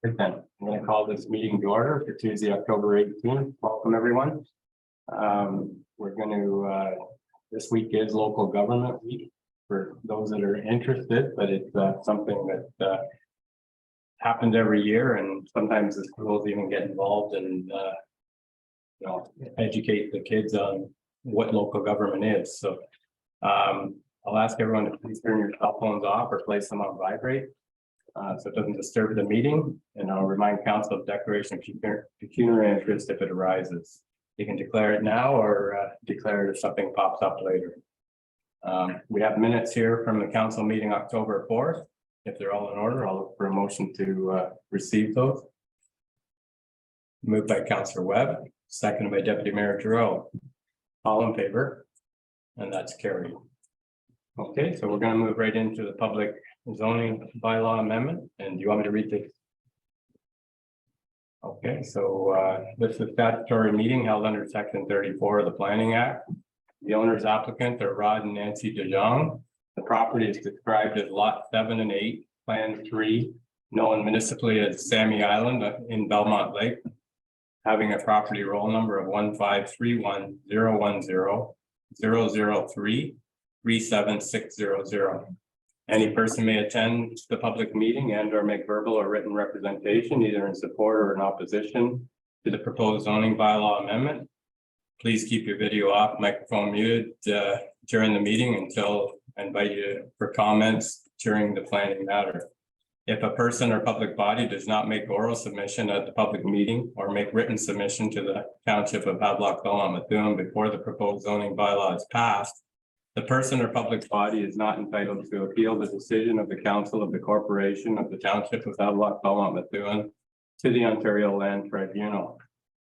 Good then. I'm going to call this meeting to order for Tuesday, October 18th. Welcome, everyone. We're going to, this week is local government week for those that are interested, but it's something that happens every year, and sometimes the schools even get involved and educate the kids on what local government is. So I'll ask everyone to please turn your cell phones off or place them on vibrate. So it doesn't disturb the meeting, and I'll remind council of declaration of pecuniary interest if it arises. You can declare it now or declare it if something pops up later. We have minutes here from the council meeting October 4th. If they're all in order, I'll look for a motion to receive those. Moved by Councillor Webb, seconded by Deputy Mayor Giroux. All in favor? And that's carried. Okay, so we're going to move right into the public zoning bylaw amendment. And do you want me to read this? Okay, so this is a statutory meeting held under section 34 of the Planning Act. The owners applicant are Rod and Nancy DeJong. The property is described as lot 7 and 8, plan 3, known municipally as Sammy Island in Belmont Lake, having a property roll number of 1531010033760. Any person may attend the public meeting and or make verbal or written representation, either in support or in opposition to the proposed zoning bylaw amendment. Please keep your video off, microphone muted during the meeting until I invite you for comments during the planning matter. If a person or public body does not make oral submission at the public meeting or make written submission to the Township of Havelock-Belmont-Methuen before the proposed zoning bylaw is passed, the person or public body is not entitled to appeal the decision of the Council of the Corporation of the Township of Havelock-Belmont-Methuen to the Ontario Land Tribunal.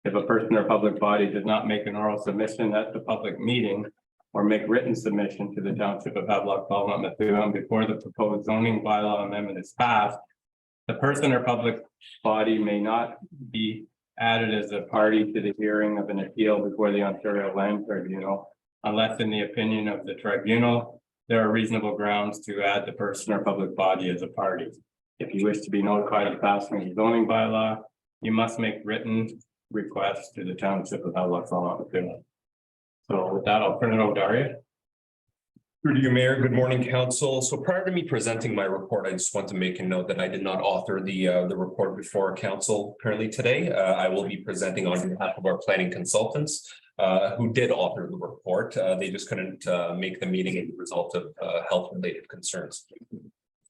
If a person or public body does not make an oral submission at the public meeting or make written submission to the Township of Havelock-Belmont-Methuen before the proposed zoning bylaw amendment is passed, the person or public body may not be added as a party to the hearing of an appeal before the Ontario Land Tribunal, unless in the opinion of the tribunal, there are reasonable grounds to add the person or public body as a party. If you wish to be notified of passing the zoning bylaw, you must make written requests to the Township of Havelock-Belmont-Methuen. So with that, I'll turn it over to Arya. Through to you, Mayor. Good morning, Council. So prior to me presenting my report, I just want to make a note that I did not author the report before Council currently today. I will be presenting on behalf of our planning consultants who did author the report. They just couldn't make the meeting as a result of health-related concerns.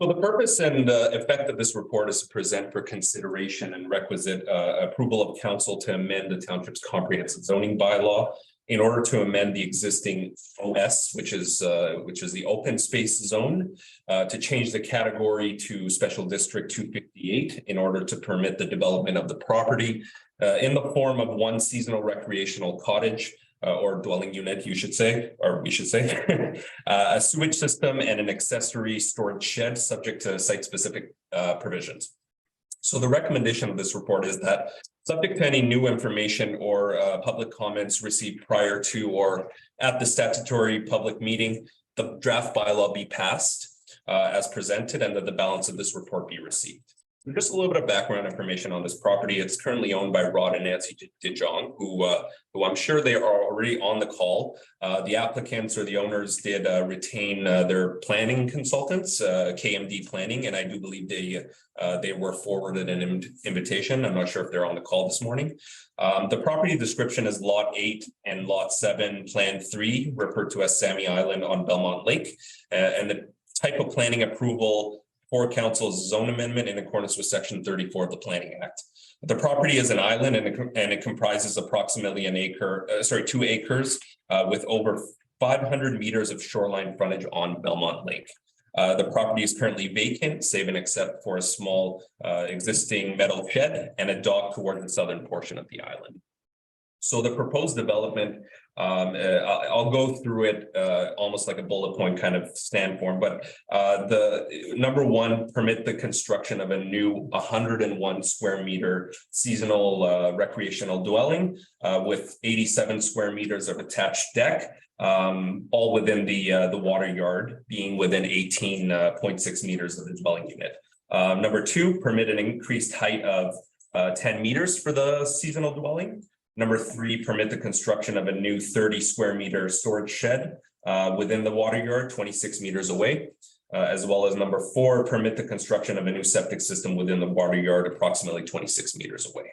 So the purpose and effect of this report is to present for consideration and requisite approval of Council to amend the Township's comprehensive zoning bylaw in order to amend the existing OS, which is the open space zone, to change the category to Special District 258 in order to permit the development of the property in the form of one seasonal recreational cottage or dwelling unit, we should say, a sewage system and an accessory storage shed subject to site-specific provisions. So the recommendation of this report is that, subject to any new information or public comments received prior to or at the statutory public meeting, the draft bylaw be passed as presented, and that the balance of this report be received. Just a little bit of background information on this property. It's currently owned by Rod and Nancy DeJong, who I'm sure they are already on the call. The applicants or the owners did retain their planning consultants, KMD Planning, and I do believe they were forwarded an invitation. I'm not sure if they're on the call this morning. The property description is Lot 8 and Lot 7, Plan 3, referred to as Sammy Island on Belmont Lake, and the type of planning approval for Council's zone amendment in accordance with Section 34 of the Planning Act. The property is an island and it comprises approximately 2 acres with over 500 meters of shoreline frontage on Belmont Lake. The property is currently vacant, save and except for a small existing metal shed and a dock toward the southern portion of the island. So the proposed development, I'll go through it almost like a bullet point kind of stand form, but the number one, permit the construction of a new 101 square meter seasonal recreational dwelling with 87 square meters of attached deck, all within the water yard, being within 18.6 meters of the dwelling unit. Number two, permit an increased height of 10 meters for the seasonal dwelling. Number three, permit the construction of a new 30 square meter storage shed within the water yard, 26 meters away. As well as number four, permit the construction of a new septic system within the water yard, approximately 26 meters away.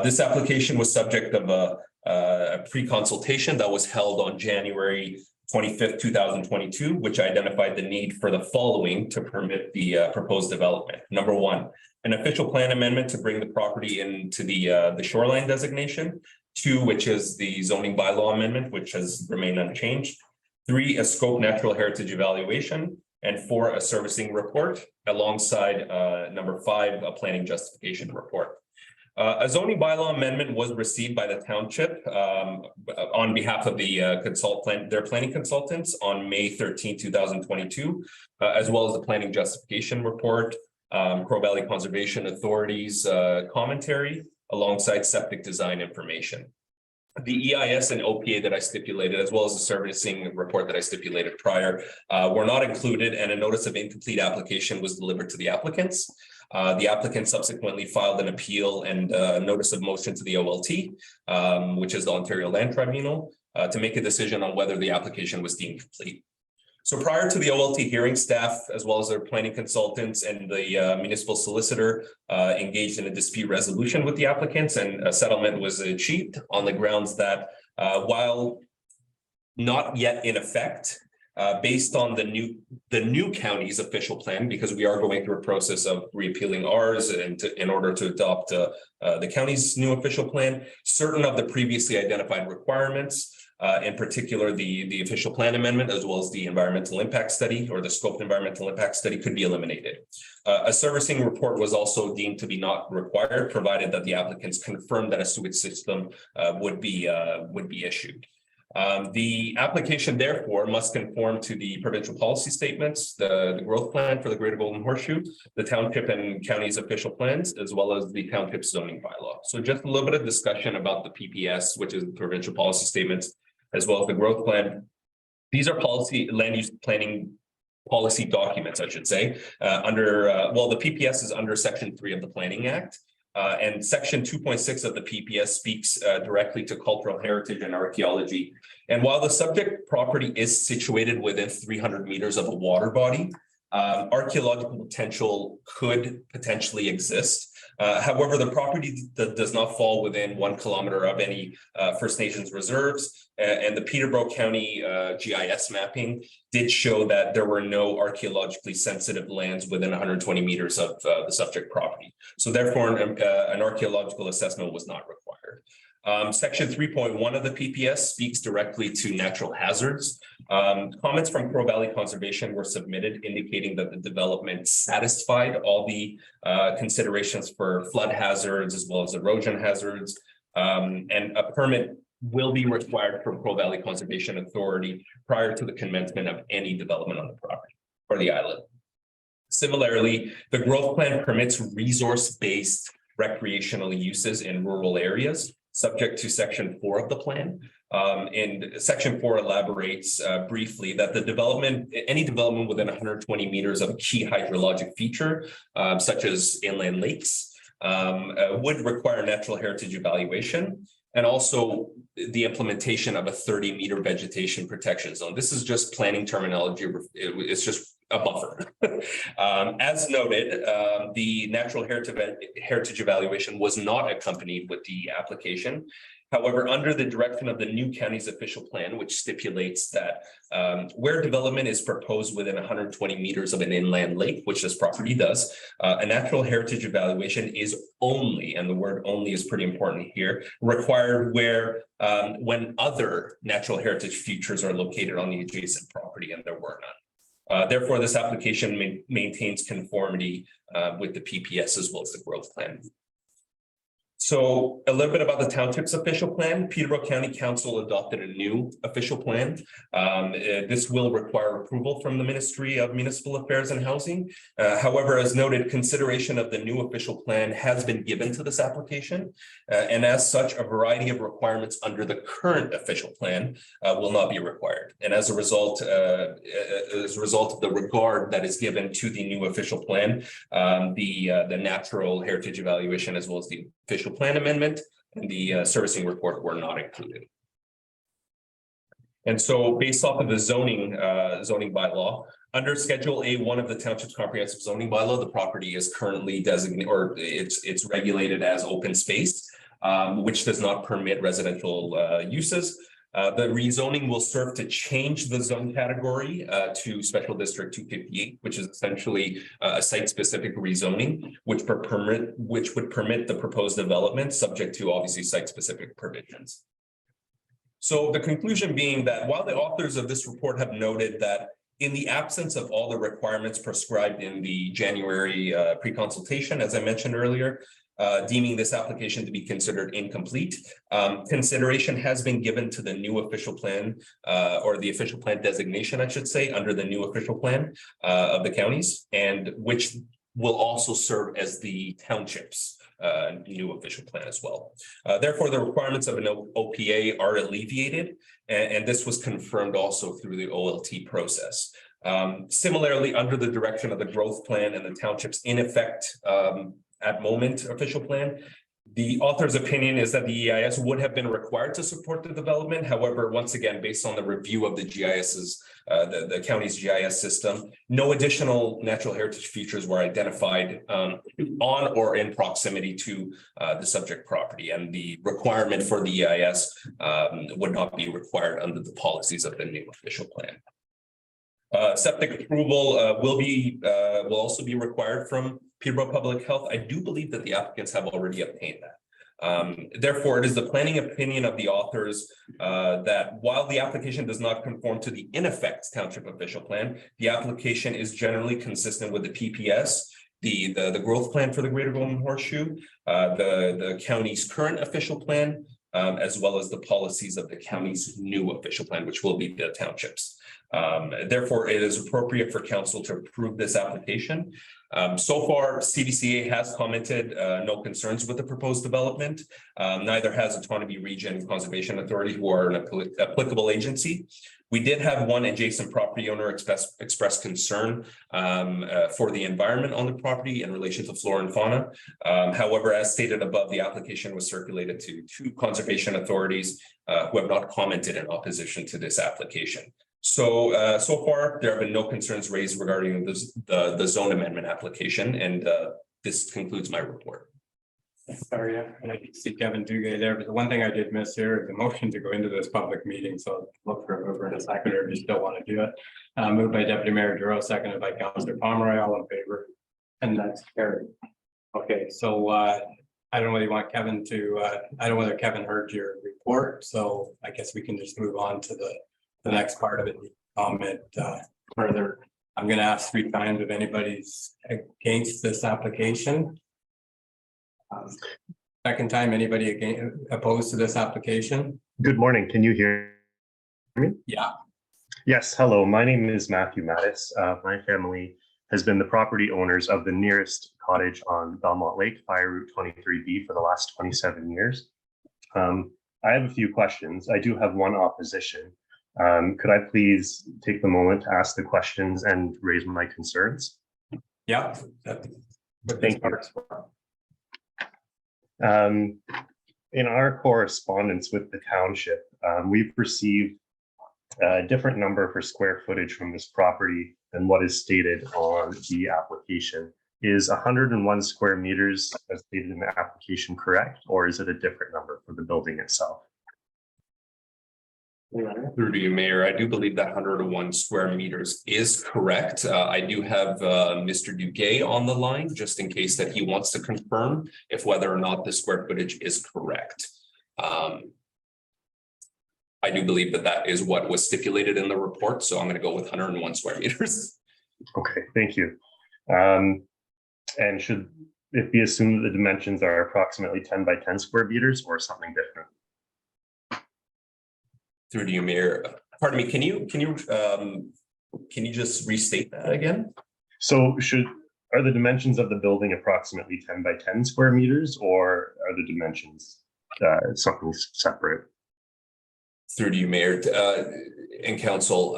This application was subject of a pre-consultation that was held on January 25th, 2022, which identified the need for the following to permit the proposed development. Number one, an official plan amendment to bring the property into the shoreline designation. Two, which is the zoning bylaw amendment, which has remained unchanged. Three, a scope natural heritage evaluation. And four, a servicing report alongside number five, a planning justification report. A zoning bylaw amendment was received by the township on behalf of the their planning consultants on May 13, 2022, as well as the planning justification report, Crow Valley Conservation Authority's commentary alongside septic design information. The EIS and OPA that I stipulated, as well as the servicing report that I stipulated prior, were not included, and a notice of incomplete application was delivered to the applicants. The applicant subsequently filed an appeal and notice of motion to the OLT, which is the Ontario Land Tribunal, to make a decision on whether the application was deemed complete. So prior to the OLT hearing, staff, as well as their planning consultants and the municipal solicitor engaged in a dispute resolution with the applicants, and a settlement was achieved on the grounds that while not yet in effect, based on the new county's official plan, because we are going through a process of repealing ours and in order to adopt the county's new official plan, certain of the previously identified requirements, in particular, the official plan amendment, as well as the environmental impact study or the scoped environmental impact study, could be eliminated. A servicing report was also deemed to be not required, provided that the applicants confirmed that a sewage system would be issued. The application, therefore, must conform to the provincial policy statements, the growth plan for the Greater Golden Horseshoe, the township and county's official plans, as well as the township zoning bylaw. So just a little bit of discussion about the PPS, which is the provincial policy statements, as well as the growth plan. These are land use planning policy documents, I should say, the PPS is under Section 3 of the Planning Act. And Section 2.6 of the PPS speaks directly to cultural heritage and archaeology. And while the subject property is situated within 300 meters of a water body, archaeological potential could potentially exist. However, the property does not fall within 1 kilometer of any First Nations reserves, and the Peterborough County GIS mapping did show that there were no archaeologically sensitive lands within 120 meters of the subject property. So therefore, an archaeological assessment was not required. Section 3.1 of the PPS speaks directly to natural hazards. Comments from Crow Valley Conservation were submitted indicating that the development satisfied all the considerations for flood hazards as well as erosion hazards, and a permit will be required from Crow Valley Conservation Authority prior to the commencement of any development on the property or the island. Similarly, the growth plan permits resource-based recreational uses in rural areas, subject to Section 4 of the plan. And Section 4 elaborates briefly that any development within 120 meters of a key hydrologic feature, such as inland lakes, would require natural heritage evaluation, and also the implementation of a 30-meter vegetation protection zone. This is just planning terminology. It's just a buffer. As noted, the natural heritage evaluation was not accompanied with the application. However, under the direction of the new county's official plan, which stipulates that where development is proposed within 120 meters of an inland lake, which this property does, a natural heritage evaluation is only, and the word only is pretty important here, required when other natural heritage features are located on the adjacent property, and there were none. Therefore, this application maintains conformity with the PPS as well as the growth plan. So a little bit about the township's official plan. Peterborough County Council adopted a new official plan. This will require approval from the Ministry of Municipal Affairs and Housing. However, as noted, consideration of the new official plan has been given to this application. And as such, a variety of requirements under the current official plan will not be required. And as a result of the regard that is given to the new official plan, the natural heritage evaluation as well as the official plan amendment and the servicing report were not included. And so based off of the zoning bylaw, under Schedule A1 of the Township's comprehensive zoning bylaw, the property is currently designated, or it's regulated as open space, which does not permit residential uses. The rezoning will serve to change the zone category to Special District 258, which is essentially a site-specific rezoning, which would permit the proposed development subject to obviously site-specific provisions. So the conclusion being that while the authors of this report have noted that in the absence of all the requirements prescribed in the January pre-consultation, as I mentioned earlier, deeming this application to be considered incomplete. Consideration has been given to the new official plan or the official plan designation, I should say, under the new official plan of the counties, and which will also serve as the township's new official plan as well. Therefore, the requirements of an OPA are alleviated, and this was confirmed also through the OLT process. Similarly, under the direction of the growth plan and the township's in effect at moment official plan, the author's opinion is that the EIS would have been required to support the development. However, once again, based on the review of the GIS's, the county's GIS system, no additional natural heritage features were identified on or in proximity to the subject property, and the requirement for the EIS would not be required under the policies of the new official plan. Septic approval will also be required from Peterborough Public Health. I do believe that the applicants have already obtained that. Therefore, it is the planning opinion of the authors that while the application does not conform to the in effect township official plan, the application is generally consistent with the PPS, the growth plan for the Greater Golden Horseshoe, the county's current official plan, as well as the policies of the county's new official plan, which will be the townships. Therefore, it is appropriate for council to approve this application. So far, CDCA has commented no concerns with the proposed development. Neither has Autonomy Region Conservation Authority, who are an applicable agency. We did have one adjacent property owner express concern for the environment on the property in relation to flora and fauna. However, as stated above, the application was circulated to two conservation authorities who have not commented in opposition to this application. So, so far, there have been no concerns raised regarding the zone amendment application, and this concludes my report. Sorry, and I can see Kevin Duguay there, but the one thing I did miss here is the motion to go into this public meeting. So look for a mover and a seconder if you still want to do it. Moved by Deputy Mayor Duro, seconded by Councillor Pomeroy, all in favor. And that's carried. Okay, so I don't know whether you want Kevin to, I don't know whether Kevin heard your report, so I guess we can just move on to the next part of it. Comment further. I'm going to ask 3 times if anybody's against this application. Second time, anybody opposed to this application? Good morning. Can you hear me? Yeah. Yes. Hello. My name is Matthew Mattis. My family has been the property owners of the nearest cottage on Belmont Lake, Fire Route 23B, for the last 27 years. I have a few questions. I do have one opposition. Could I please take the moment to ask the questions and raise my concerns? Yeah. Thank you. In our correspondence with the township, we've received a different number for square footage from this property than what is stated on the application. Is 101 square meters as stated in the application correct, or is it a different number for the building itself? Through to you, Mayor. I do believe that 101 square meters is correct. I do have Mr. Duguay on the line, just in case that he wants to confirm if whether or not the square footage is correct. I do believe that that is what was stipulated in the report, so I'm going to go with 101 square meters. Okay, thank you. And should it be assumed that the dimensions are approximately 10 by 10 square meters or something different? Through to you, Mayor. Pardon me, can you just restate that again? So are the dimensions of the building approximately 10 by 10 square meters, or are the dimensions something separate? Through to you, Mayor, and Council.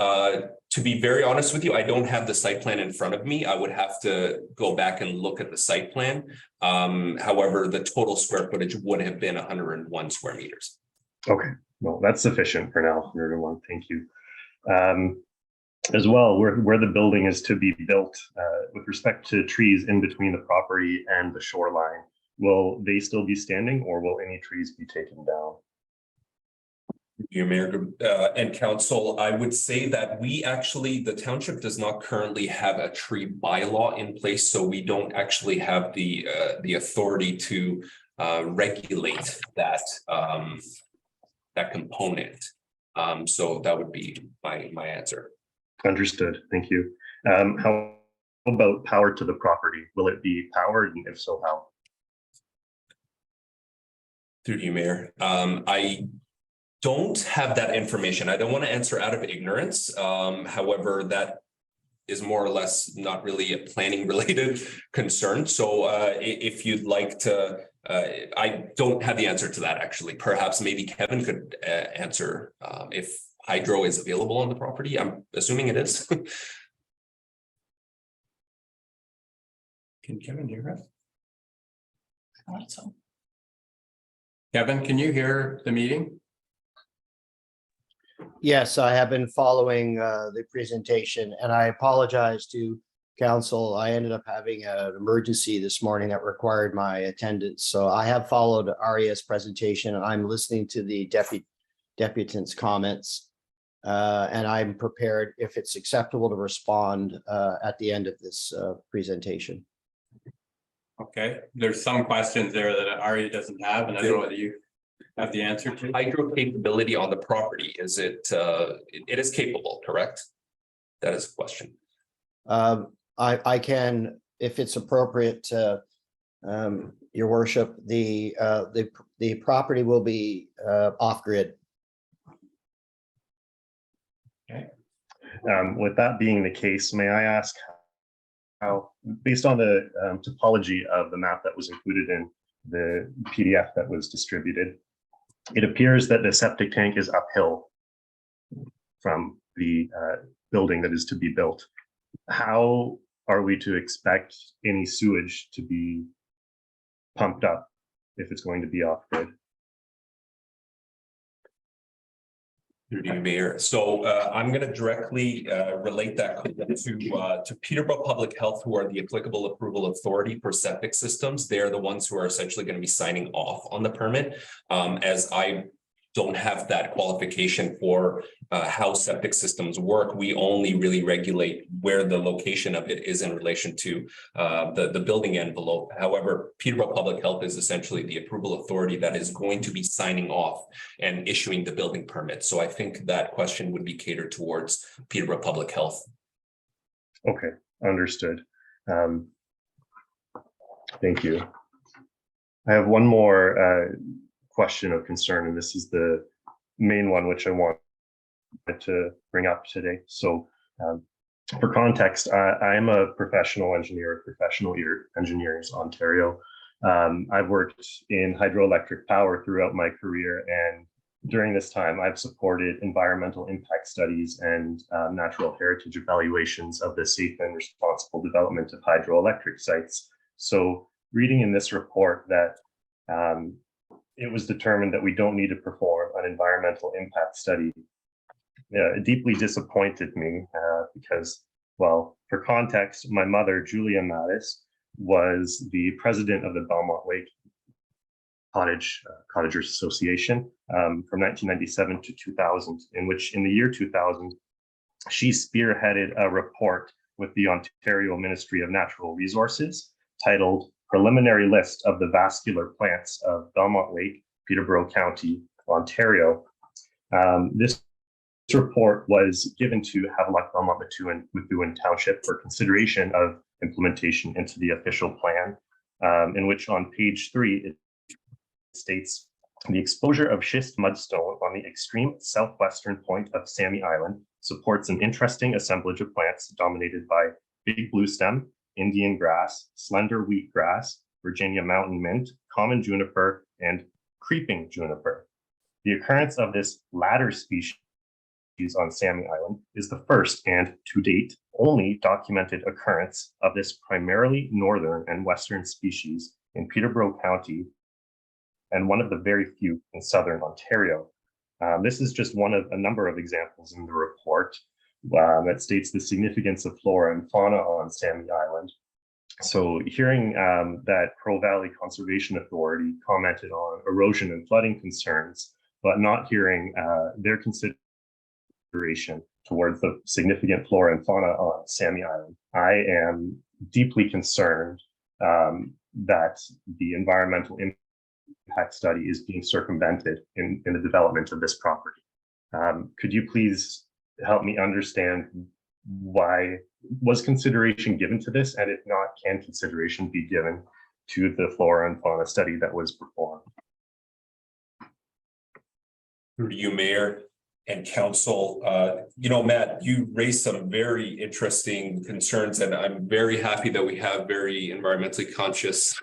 To be very honest with you, I don't have the site plan in front of me. I would have to go back and look at the site plan. However, the total square footage would have been 101 square meters. Okay, no, that's sufficient for now. 101, thank you. As well, where the building is to be built, with respect to trees in between the property and the shoreline, will they still be standing, or will any trees be taken down? Your Mayor and Council, I would say that the township does not currently have a tree bylaw in place, so we don't actually have the authority to regulate that component. So that would be my answer. Understood. Thank you. How about power to the property? Will it be powered, and if so, how? Through to you, Mayor. I don't have that information. I don't want to answer out of ignorance. However, that is more or less not really a planning related concern. So if you'd like to, I don't have the answer to that actually. Perhaps maybe Kevin could answer if hydro is available on the property. I'm assuming it is. Can Kevin hear us? Kevin, can you hear the meeting? Yes, I have been following the presentation, and I apologize to council. I ended up having an emergency this morning that required my attendance. So I have followed Aria's presentation, and I'm listening to the deputant's comments. And I'm prepared, if it's acceptable, to respond at the end of this presentation. Okay, there's some questions there that Aria doesn't have, and I don't know whether you have the answer to. Hydro capability on the property, is it is capable, correct? That is a question. I can, if it's appropriate, Your Worship, the property will be off-grid. Okay. With that being the case, may I ask how, based on the topology of the map that was included in the PDF that was distributed, it appears that the septic tank is uphill from the building that is to be built. How are we to expect any sewage to be pumped up if it's going to be off-grid? Through to you, Mayor. So I'm going to directly relate that to Peterborough Public Health, who are the applicable approval authority for septic systems. They're the ones who are essentially going to be signing off on the permit. As I don't have that qualification for how septic systems work, we only really regulate where the location of it is in relation to the building envelope. However, Peterborough Public Health is essentially the approval authority that is going to be signing off and issuing the building permit. So I think that question would be catered towards Peterborough Public Health. Okay, understood. Thank you. I have one more question of concern, and this is the main one which I want to bring up today. So for context, I am a professional engineer, Professional Engineers Ontario. I've worked in hydroelectric power throughout my career, and during this time I've supported environmental impact studies and natural heritage evaluations of the safe and responsible development of hydroelectric sites. So reading in this report that it was determined that we don't need to perform an environmental impact study, it deeply disappointed me because, well, for context, my mother, Julia Mattis, was the president of the Belmont Lake Cottagers Association from 1997 to 2000, in the year 2000, she spearheaded a report with the Ontario Ministry of Natural Resources titled Preliminary List of the Vascular Plants of Belmont Lake, Peterborough County, Ontario. This report was given to Havelock-Belmont-Methuen Township for consideration of implementation into the official plan. in which on page 3, it states the exposure of schist mudstone on the extreme southwestern point of Sammy Island supports an interesting assemblage of plants dominated by big bluestem, Indian grass, slender wheatgrass, Virginia mountain mint, common juniper, and creeping juniper. The occurrence of this latter species on Sammy Island is the first and, to date, only documented occurrence of this primarily northern and western species in Peterborough County, and one of the very few in southern Ontario. This is just one of a number of examples in the report that states the significance of flora and fauna on Sammy Island. So hearing that Crow Valley Conservation Authority commented on erosion and flooding concerns, but not hearing their consideration towards the significant flora and fauna on Sammy Island, I am deeply concerned that the environmental impact study is being circumvented in the development of this property. Could you please help me understand why was consideration given to this, and if not, can consideration be given to the flora and fauna study that was performed? Through to you, Mayor and Council. Matt, you raised some very interesting concerns, and I'm very happy that we have very environmentally conscious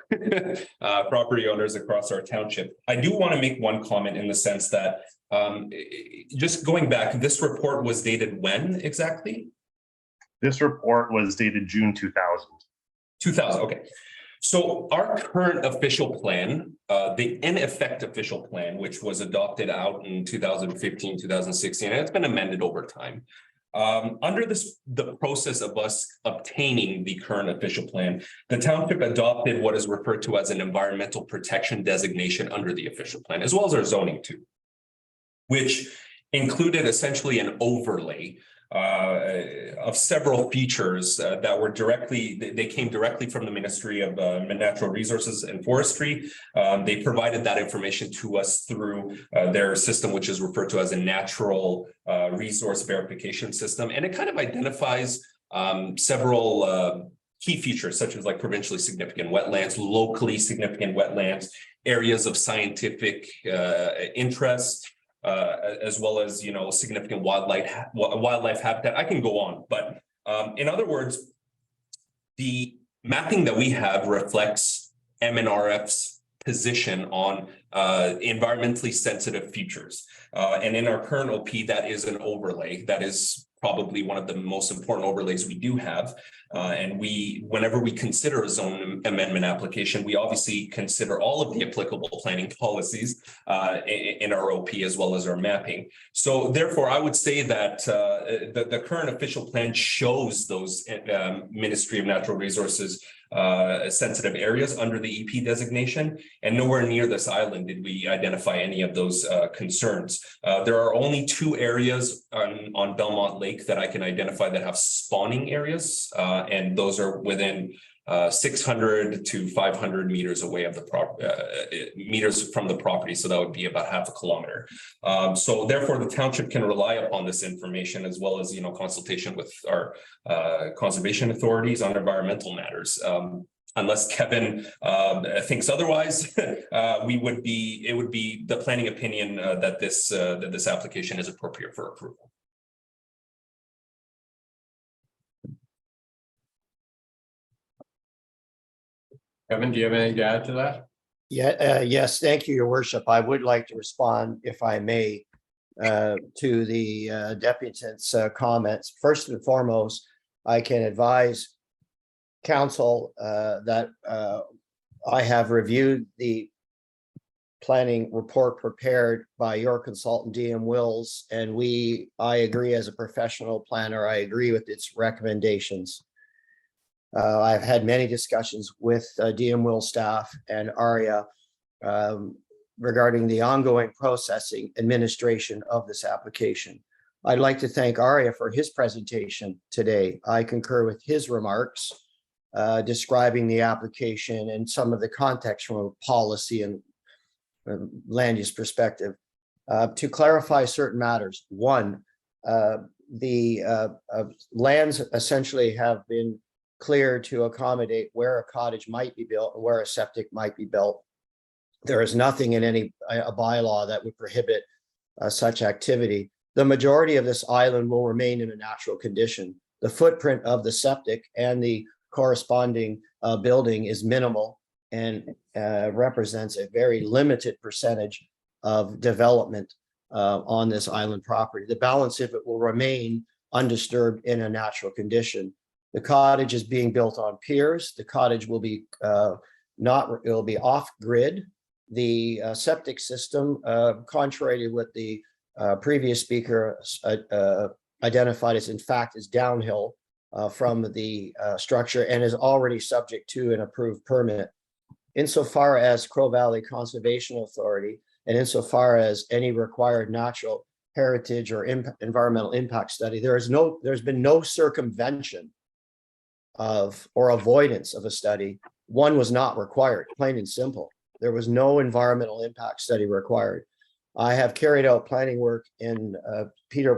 property owners across our township. I do want to make one comment in the sense that just going back, this report was dated when exactly? This report was dated June 2000. 2000, okay. So our current official plan, the in effect official plan, which was adopted out in 2015, 2016, and it's been amended over time. Under the process of us obtaining the current official plan, the township adopted what is referred to as an environmental protection designation under the official plan, as well as our zoning too, which included essentially an overlay of several features that were they came directly from the Ministry of Natural Resources and Forestry. They provided that information to us through their system, which is referred to as a natural resource verification system. And it kind of identifies several key features, such as like provincially significant wetlands, locally significant wetlands, areas of scientific interest, as well as, significant wildlife habitat. I can go on, but in other words, the mapping that we have reflects MNRF's position on environmentally sensitive features. And in our current OP, that is an overlay. That is probably one of the most important overlays we do have. And whenever we consider a zone amendment application, we obviously consider all of the applicable planning policies in our OP as well as our mapping. So therefore, I would say that the current official plan shows those Ministry of Natural Resources sensitive areas under the EP designation, and nowhere near this island did we identify any of those concerns. There are only 2 areas on Belmont Lake that I can identify that have spawning areas, and those are within 600 to 500 meters away of the meters from the property. So that would be about half a kilometer. So therefore, the township can rely upon this information as well as, consultation with our conservation authorities on environmental matters. Unless Kevin thinks otherwise, it would be the planning opinion that this application is appropriate for approval. Kevin, do you have anything to add to that? Yes, thank you, Your Worship. I would like to respond, if I may, to the deputant's comments. First and foremost, I can advise council that I have reviewed the planning report prepared by your consultant, DM Wills, and I agree as a professional planner, I agree with its recommendations. I've had many discussions with DM Will staff and ARIA regarding the ongoing processing administration of this application. I'd like to thank ARIA for his presentation today. I concur with his remarks describing the application and some of the context from a policy and land use perspective. To clarify certain matters, one, the lands essentially have been clear to accommodate where a cottage might be built and where a septic might be built. There is nothing in any a bylaw that would prohibit such activity. The majority of this island will remain in a natural condition. The footprint of the septic and the corresponding building is minimal and represents a very limited percentage of development on this island property. The balance of it will remain undisturbed in a natural condition. The cottage is being built on piers. The cottage will be it will be off grid. The septic system, contrary to what the previous speaker identified as, in fact, is downhill from the structure and is already subject to an approved permit. Insofar as Crow Valley Conservation Authority and insofar as any required natural heritage or environmental impact study, there's been no circumvention of or avoidance of a study. One was not required, plain and simple. There was no environmental impact study required. I have carried out planning work in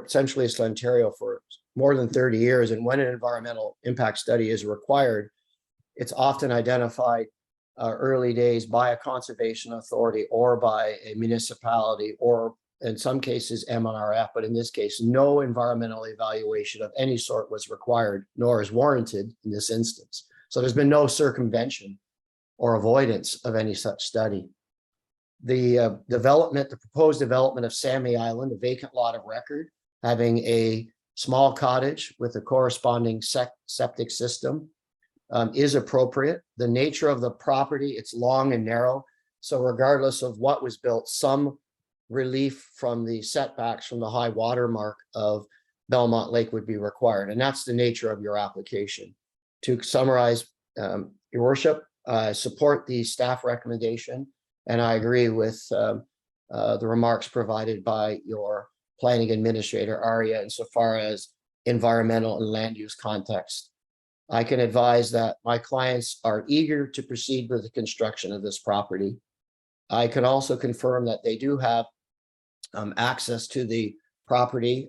Central East Ontario for more than 30 years. And when an environmental impact study is required, it's often identified early days by a conservation authority or by a municipality, or in some cases MNRF, but in this case, no environmental evaluation of any sort was required, nor is warranted in this instance. So there's been no circumvention or avoidance of any such study. The proposed development of Sammy Island, a vacant lot of record, having a small cottage with a corresponding septic system, is appropriate. The nature of the property, it's long and narrow. So regardless of what was built, some relief from the setbacks from the high water mark of Belmont Lake would be required. And that's the nature of your application. To summarize, Your Worship, I support the staff recommendation, and I agree with the remarks provided by your planning administrator, Aria, insofar as environmental and land use context. I can advise that my clients are eager to proceed with the construction of this property. I can also confirm that they do have access to the property.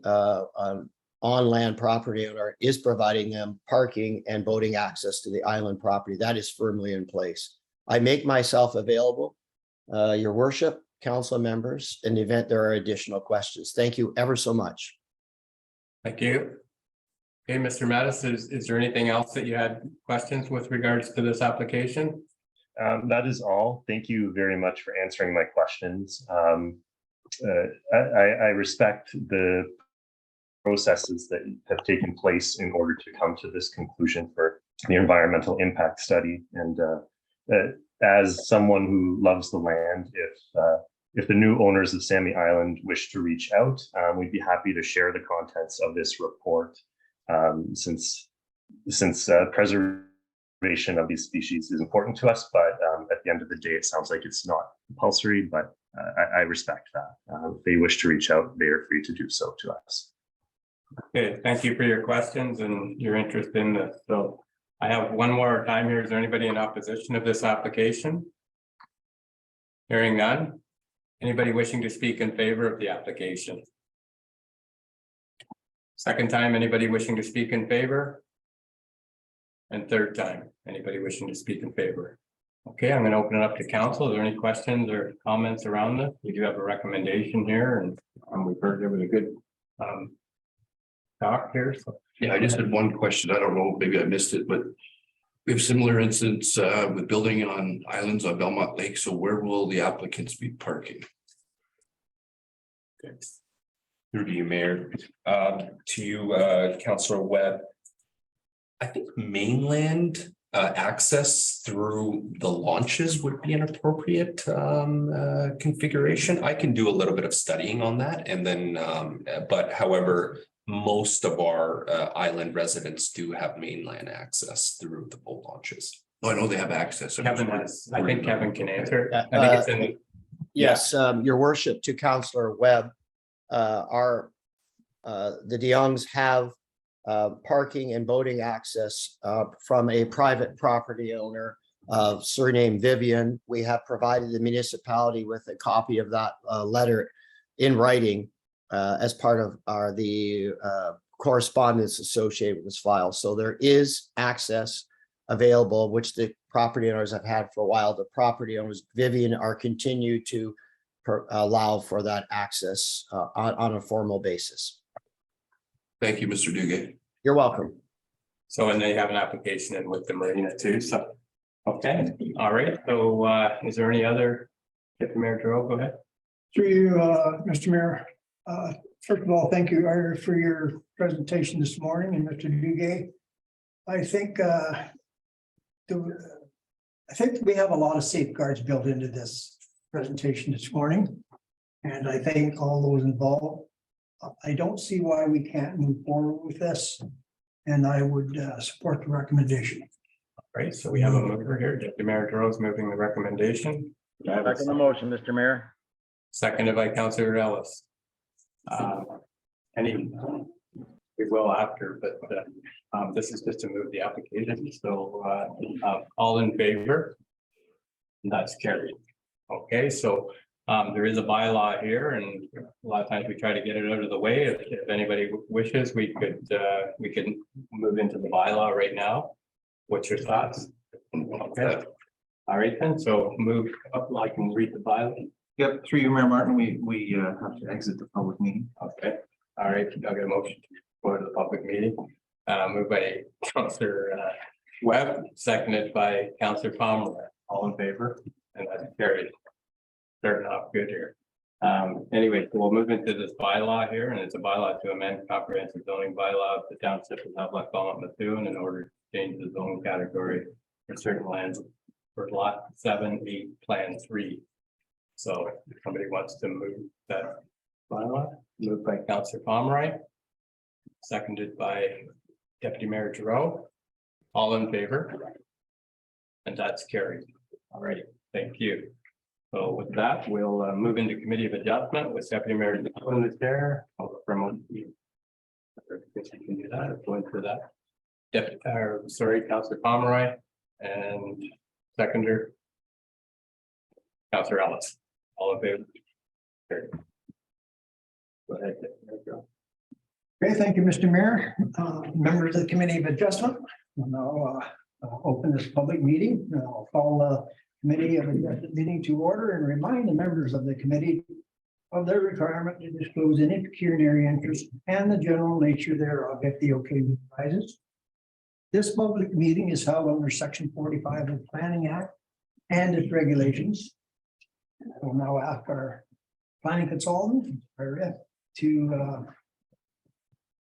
On-land property owner is providing them parking and boating access to the island property. That is firmly in place. I make myself available, Your Worship, council members, in the event there are additional questions. Thank you ever so much. Thank you. Okay, Mr. Mattis, is there anything else that you had questions with regards to this application? That is all. Thank you very much for answering my questions. I respect the processes that have taken place in order to come to this conclusion for the environmental impact study. And as someone who loves the land, if the new owners of Sammy Island wish to reach out, we'd be happy to share the contents of this report, since preservation of these species is important to us. But at the end of the day, it sounds like it's not compulsory, but I respect that. If they wish to reach out, they are free to do so to us. Okay, thank you for your questions and your interest in this. So I have one more time here. Is there anybody in opposition of this application? Hearing none. Anybody wishing to speak in favor of the application? Second time, anybody wishing to speak in favor? And third time, anybody wishing to speak in favor? Okay, I'm going to open it up to council. Are there any questions or comments around this? We do have a recommendation here, and we've heard there was a good talk here. So Yeah, I just had one question. I don't know, maybe I missed it, but we have similar incidents with building on islands on Belmont Lake. So where will the applicants be parking? Through to you, Mayor. To you, Councillor Webb. I think mainland access through the launches would be an appropriate configuration. I can do a little bit of studying on that, and then, but however, most of our island residents do have mainland access through the boat launches. Oh, I know they have access. Kevin has, I think Kevin can answer. I think it's in the. Yes, Your Worship, to Councillor Webb, the de Jongs have parking and boating access from a private property owner surnamed Vivian. We have provided the municipality with a copy of that letter in writing as part of the correspondence associated with this file. So there is access available, which the property owners have had for a while. The property owners, Vivian, are continue to allow for that access on a formal basis. Thank you, Mr. Duguay. You're welcome. So, and they have an application in with the marina too, so. Okay, all right, so is there any other, Deputy Mayor Giroux, go ahead. Through you, Mr. Mayor. First of all, thank you, Ira, for your presentation this morning, and Mr. Duguay. I think we have a lot of safeguards built into this presentation this morning. And I thank all those involved. I don't see why we can't move forward with this. And I would support the recommendation. Great, so we have a mover here, Deputy Mayor Giroux is moving the recommendation. Second the motion, Mr. Mayor. Seconded by Councillor Ellis. Any, we will after, but this is just to move the application, so all in favor? That's carried. Okay, so there is a bylaw here, and a lot of times we try to get it out of the way. If anybody wishes, we can move into the bylaw right now. What's your thoughts? Okay, all right then, so move up, I can read the bylaw. Yep, through you, Mayor Martin, we have to exit the public meeting. Okay, all right, I'll get a motion to go to the public meeting. Moved by Councillor Webb, seconded by Councillor Palmer. All in favor? And that's carried. Starting off good here. Anyway, so we'll move into this bylaw here, and it's a bylaw to amend comprehensive zoning bylaw of the Township of Havelock-Belmont-Methuen in order to change the zone category for certain lands for lot 7, 8, plan 3. So if somebody wants to move that bylaw, moved by Councillor Pomeroy, seconded by Deputy Mayor Giroux. All in favor? And that's carried. All right, thank you. So with that, we'll move into Committee of Adjustment with Deputy Mayor Giroux in the chair. I'll promote you. I guess you can do that, go into that. Deputy, sorry, Councillor Pomeroy and seconder Councillor Ellis. All in favor? Carried. Go ahead. Okay, thank you, Mr. Mayor. Members of the Committee of Adjustment. We'll now open this public meeting. I'll call the Committee of Adjustment meeting to order and remind the members of the committee of their requirement to disclose any pecuniary interest and the general nature thereof if the occasion arises. This public meeting is held under Section 45 of the Planning Act and its regulations. I will now ask our planning consultant to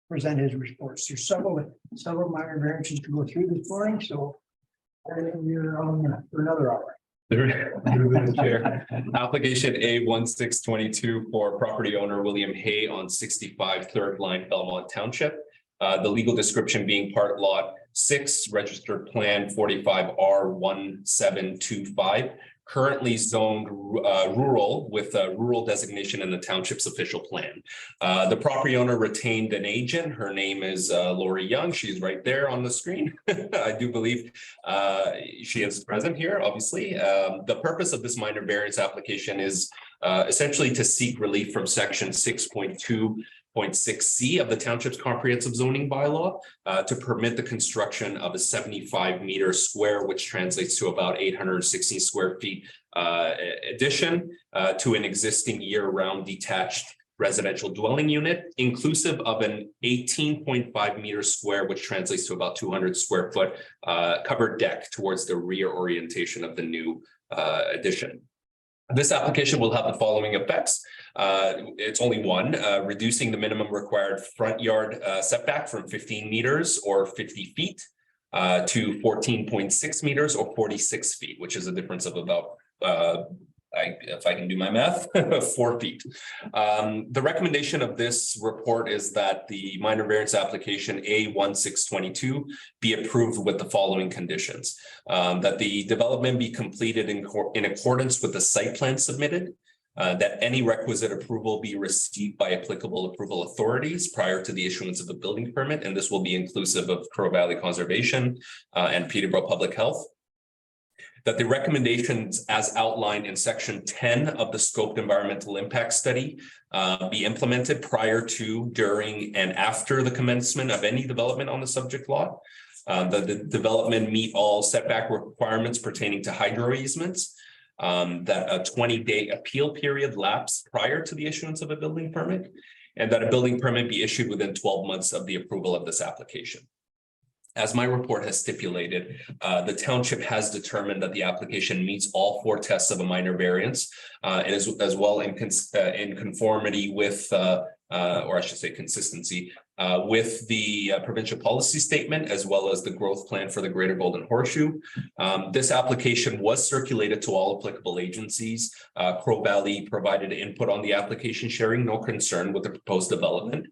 present his reports. There's several minor variances to go through this morning, so you're on for another hour. Chair. Application A1622 for property owner William Hay on 65 3rd Line, Belmont Township. The legal description being part lot 6, registered plan 45R1725. Currently zoned rural with a rural designation in the township's official plan. The property owner retained an agent. Her name is Lori Young. She's right there on the screen. I do believe she is present here, obviously. The purpose of this minor variance application is essentially to seek relief from section 6.2.6C of the township's comprehensive zoning bylaw to permit the construction of a 75-meter square, which translates to about 816 square feet addition to an existing year-round detached residential dwelling unit, inclusive of an 18.5 meter square, which translates to about 200 square foot covered deck towards the rear orientation of the new addition. This application will have the following effects. It's only one, reducing the minimum required front yard setback from 15 meters or 50 feet to 14.6 meters or 46 feet, which is a difference of about, if I can do my math, 4 feet. The recommendation of this report is that the minor variance application A1622 be approved with the following conditions. That the development be completed in accordance with the site plan submitted, that any requisite approval be received by applicable approval authorities prior to the issuance of a building permit, and this will be inclusive of Crow Valley Conservation and Peterborough Public Health. that the recommendations as outlined in section 10 of the scoped environmental impact study be implemented prior to, during, and after the commencement of any development on the subject lot. The development meet all setback requirements pertaining to hydro easements. That a 20-day appeal period lapse prior to the issuance of a building permit, and that a building permit be issued within 12 months of the approval of this application. As my report has stipulated, the township has determined that the application meets all 4 tests of a minor variance, and as well in conformity with, or I should say consistency, with the provincial policy statement, as well as the growth plan for the Greater Golden Horseshoe. This application was circulated to all applicable agencies. Crow Valley provided input on the application, sharing no concern with the proposed development,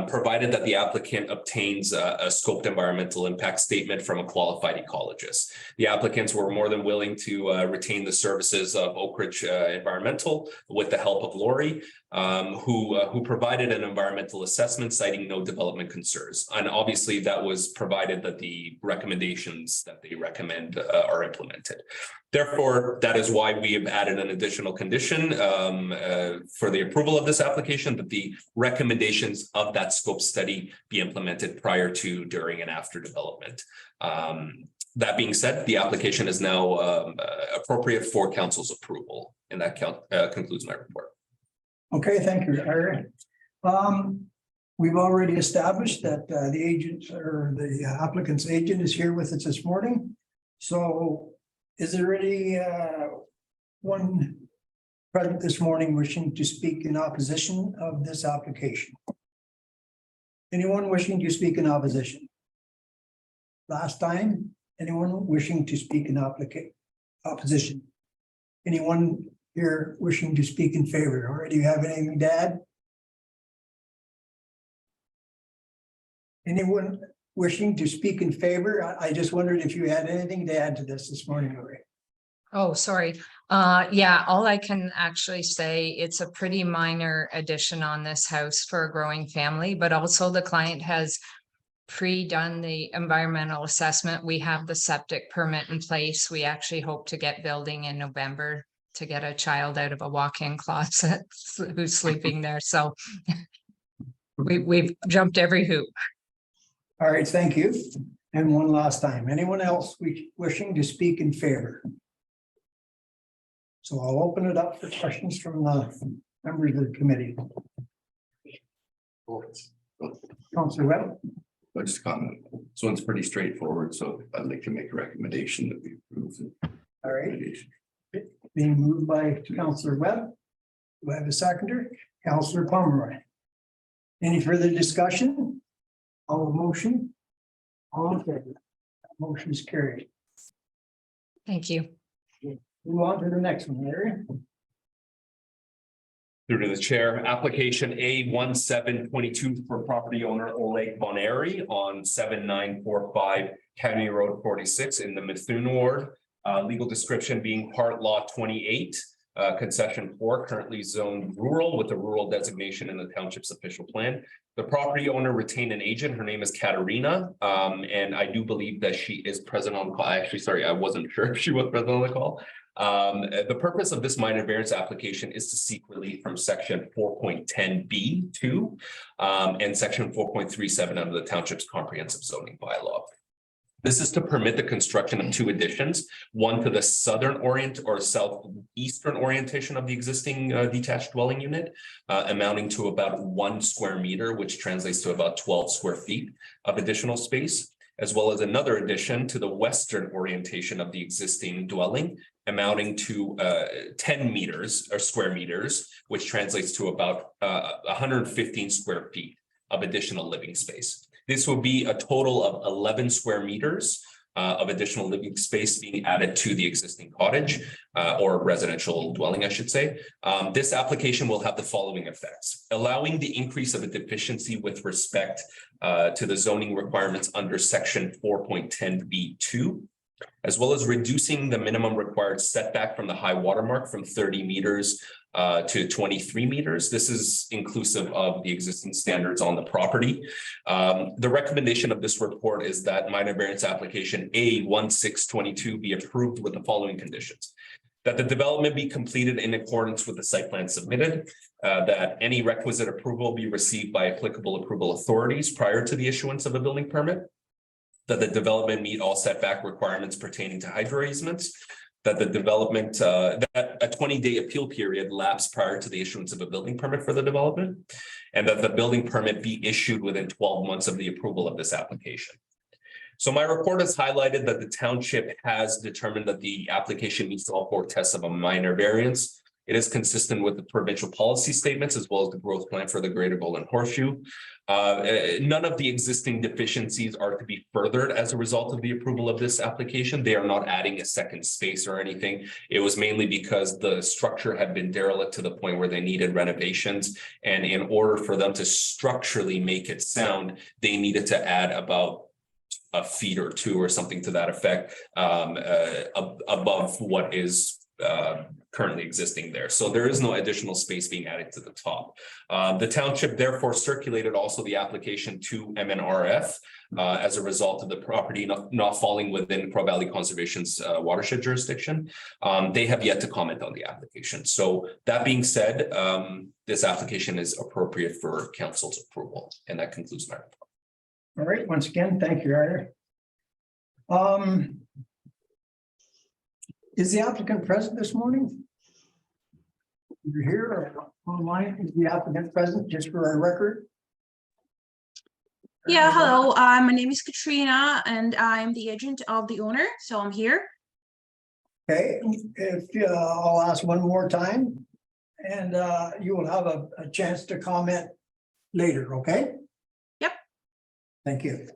provided that the applicant obtains a scoped environmental impact statement from a qualified ecologist. The applicants were more than willing to retain the services of Oak Ridge Environmental with the help of Lori, who provided an environmental assessment citing no development concerns. And obviously that was provided that the recommendations that they recommend are implemented. Therefore, that is why we have added an additional condition for the approval of this application, that the recommendations of that scope study be implemented prior to, during, and after development. That being said, the application is now appropriate for council's approval, and that concludes my report. Okay, thank you, Larry. We've already established that the agent or the applicant's agent is here with us this morning. So is there any one present this morning wishing to speak in opposition of this application? Anyone wishing to speak in opposition? Last time, anyone wishing to speak in opposition? Anyone here wishing to speak in favor? Or do you have anything to add? Anyone wishing to speak in favor? I just wondered if you had anything to add to this morning, Lori. Oh, sorry. Yeah, all I can actually say, it's a pretty minor addition on this house for a growing family, but also the client has pre-done the environmental assessment. We have the septic permit in place. We actually hope to get building in November to get a child out of a walk-in closet who's sleeping there. So we've jumped every hoop. All right, thank you. And one last time, anyone else wishing to speak in favor? So I'll open it up for questions from the members of the committee. Councilor Webb. I just comment. This one's pretty straightforward, so I'd like to make a recommendation that we approve it. All right. Being moved by Councilor Webb. Do I have a seconder? Councilor Pomeroy. Any further discussion? All motion? All in favor? Motion is carried. Thank you. Move on to the next one, Larry. Through to the chair, application A1722 for property owner Oleg Boneri on 7945 County Road 46 in the Methuen ward. Legal description being part law 28, concession 4, currently zoned rural with a rural designation in the township's official plan. The property owner retained an agent. Her name is Katerina, and I do believe that she is present on the call. Actually, sorry, I wasn't sure if she was present on the call. The purpose of this minor variance application is to seek relief from section 4.10B2 and section 4.37 of the township's comprehensive zoning bylaw. This is to permit the construction of 2 additions, one to the southern orient or southeastern orientation of the existing detached dwelling unit, amounting to about 1 square meter, which translates to about 12 square feet of additional space, as well as another addition to the western orientation of the existing dwelling, amounting to 10 meters or square meters, which translates to about 115 square feet of additional living space. This will be a total of 11 square meters of additional living space being added to the existing cottage or residential dwelling, I should say. This application will have the following effects: allowing the increase of a deficiency with respect to the zoning requirements under section 4.10B2, as well as reducing the minimum required setback from the high water mark from 30 meters to 23 meters. This is inclusive of the existing standards on the property. The recommendation of this report is that minor variance application A1622 be approved with the following conditions. That the development be completed in accordance with the site plan submitted, that any requisite approval be received by applicable approval authorities prior to the issuance of a building permit, that the development meet all setback requirements pertaining to hydro easements, that the development, that a 20-day appeal period lapse prior to the issuance of a building permit for the development, and that the building permit be issued within 12 months of the approval of this application. So my report has highlighted that the township has determined that the application meets all 4 tests of a minor variance. It is consistent with the provincial policy statements as well as the growth plan for the Greater Golden Horseshoe. None of the existing deficiencies are to be furthered as a result of the approval of this application. They are not adding a second space or anything. It was mainly because the structure had been derelict to the point where they needed renovations. And in order for them to structurally make it sound, they needed to add about a feet or 2 or something to that effect above what is currently existing there. So there is no additional space being added to the top. The township therefore circulated also the application to MNRF as a result of the property not falling within Crow Valley Conservation's watershed jurisdiction. They have yet to comment on the application. So that being said, this application is appropriate for council's approval. And that concludes my report. All right, once again, thank you, Ryder. Is the applicant present this morning? You're here or online? Is the applicant present, just for our record? Yeah, hello. My name is Katrina and I'm the agent of the owner, so I'm here. Okay, if I'll ask one more time and you will have a chance to comment later, okay? Yep. Thank you.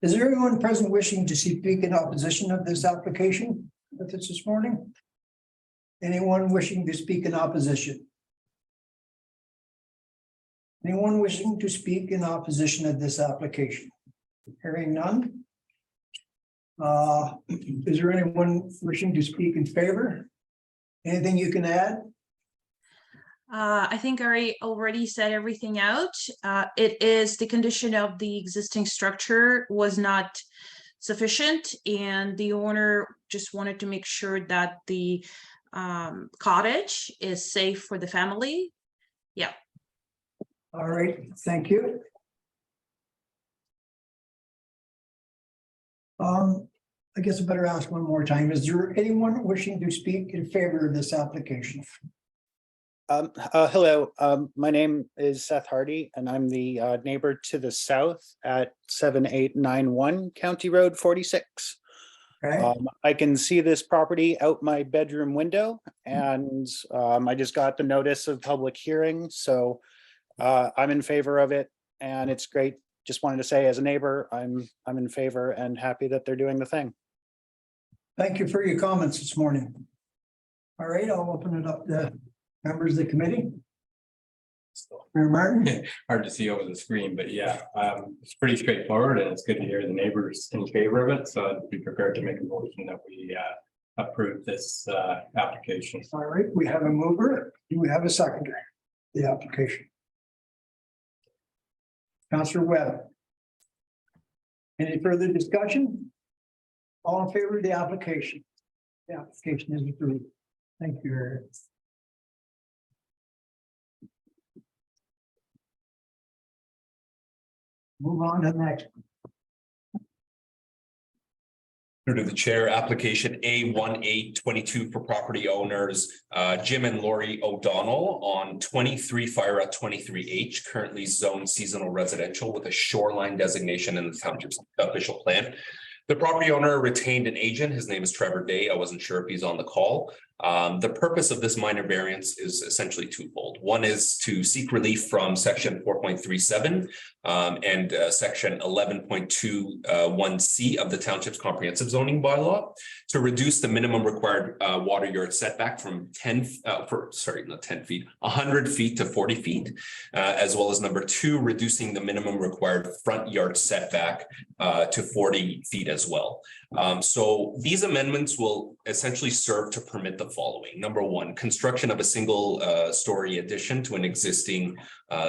Is there anyone present wishing to speak in opposition of this application with us this morning? Anyone wishing to speak in opposition? Anyone wishing to speak in opposition of this application? Hearing none. Is there anyone wishing to speak in favor? Anything you can add? I think I already said everything out. It is the condition of the existing structure was not sufficient, and the owner just wanted to make sure that the cottage is safe for the family. Yeah. All right, thank you. I guess I better ask one more time. Is there anyone wishing to speak in favor of this application? Hello, my name is Seth Hardy and I'm the neighbor to the south at 7891 County Road 46. Okay. I can see this property out my bedroom window and I just got the notice of public hearing. So I'm in favor of it and it's great. Just wanted to say as a neighbor, I'm in favor and happy that they're doing the thing. Thank you for your comments this morning. All right, I'll open it up to members of the committee. Mayor Martin. Hard to see over the screen, but yeah, it's pretty straightforward and it's good to hear the neighbors in favor of it. So I'd be prepared to make a motion that we approve this application. All right, we have a mover. Do we have a seconder? The application. Councillor Webb. Any further discussion? All in favor of the application? The application is approved. Thank you, Eric. Move on to the next. Through to the chair, application A1822 for property owners Jim and Lori O'Donnell on 23 Fire at 23H, currently zoned seasonal residential with a shoreline designation in the township's official plan. The property owner retained an agent. His name is Trevor Day. I wasn't sure if he's on the call. The purpose of this minor variance is essentially twofold. One is to seek relief from section 4.37 and section 11.21C of the township's comprehensive zoning bylaw to reduce the minimum required water yard setback from 100 feet to 40 feet, as well as number 2, reducing the minimum required front yard setback to 40 feet as well. So these amendments will essentially serve to permit the following. Number one, construction of a single story addition to an existing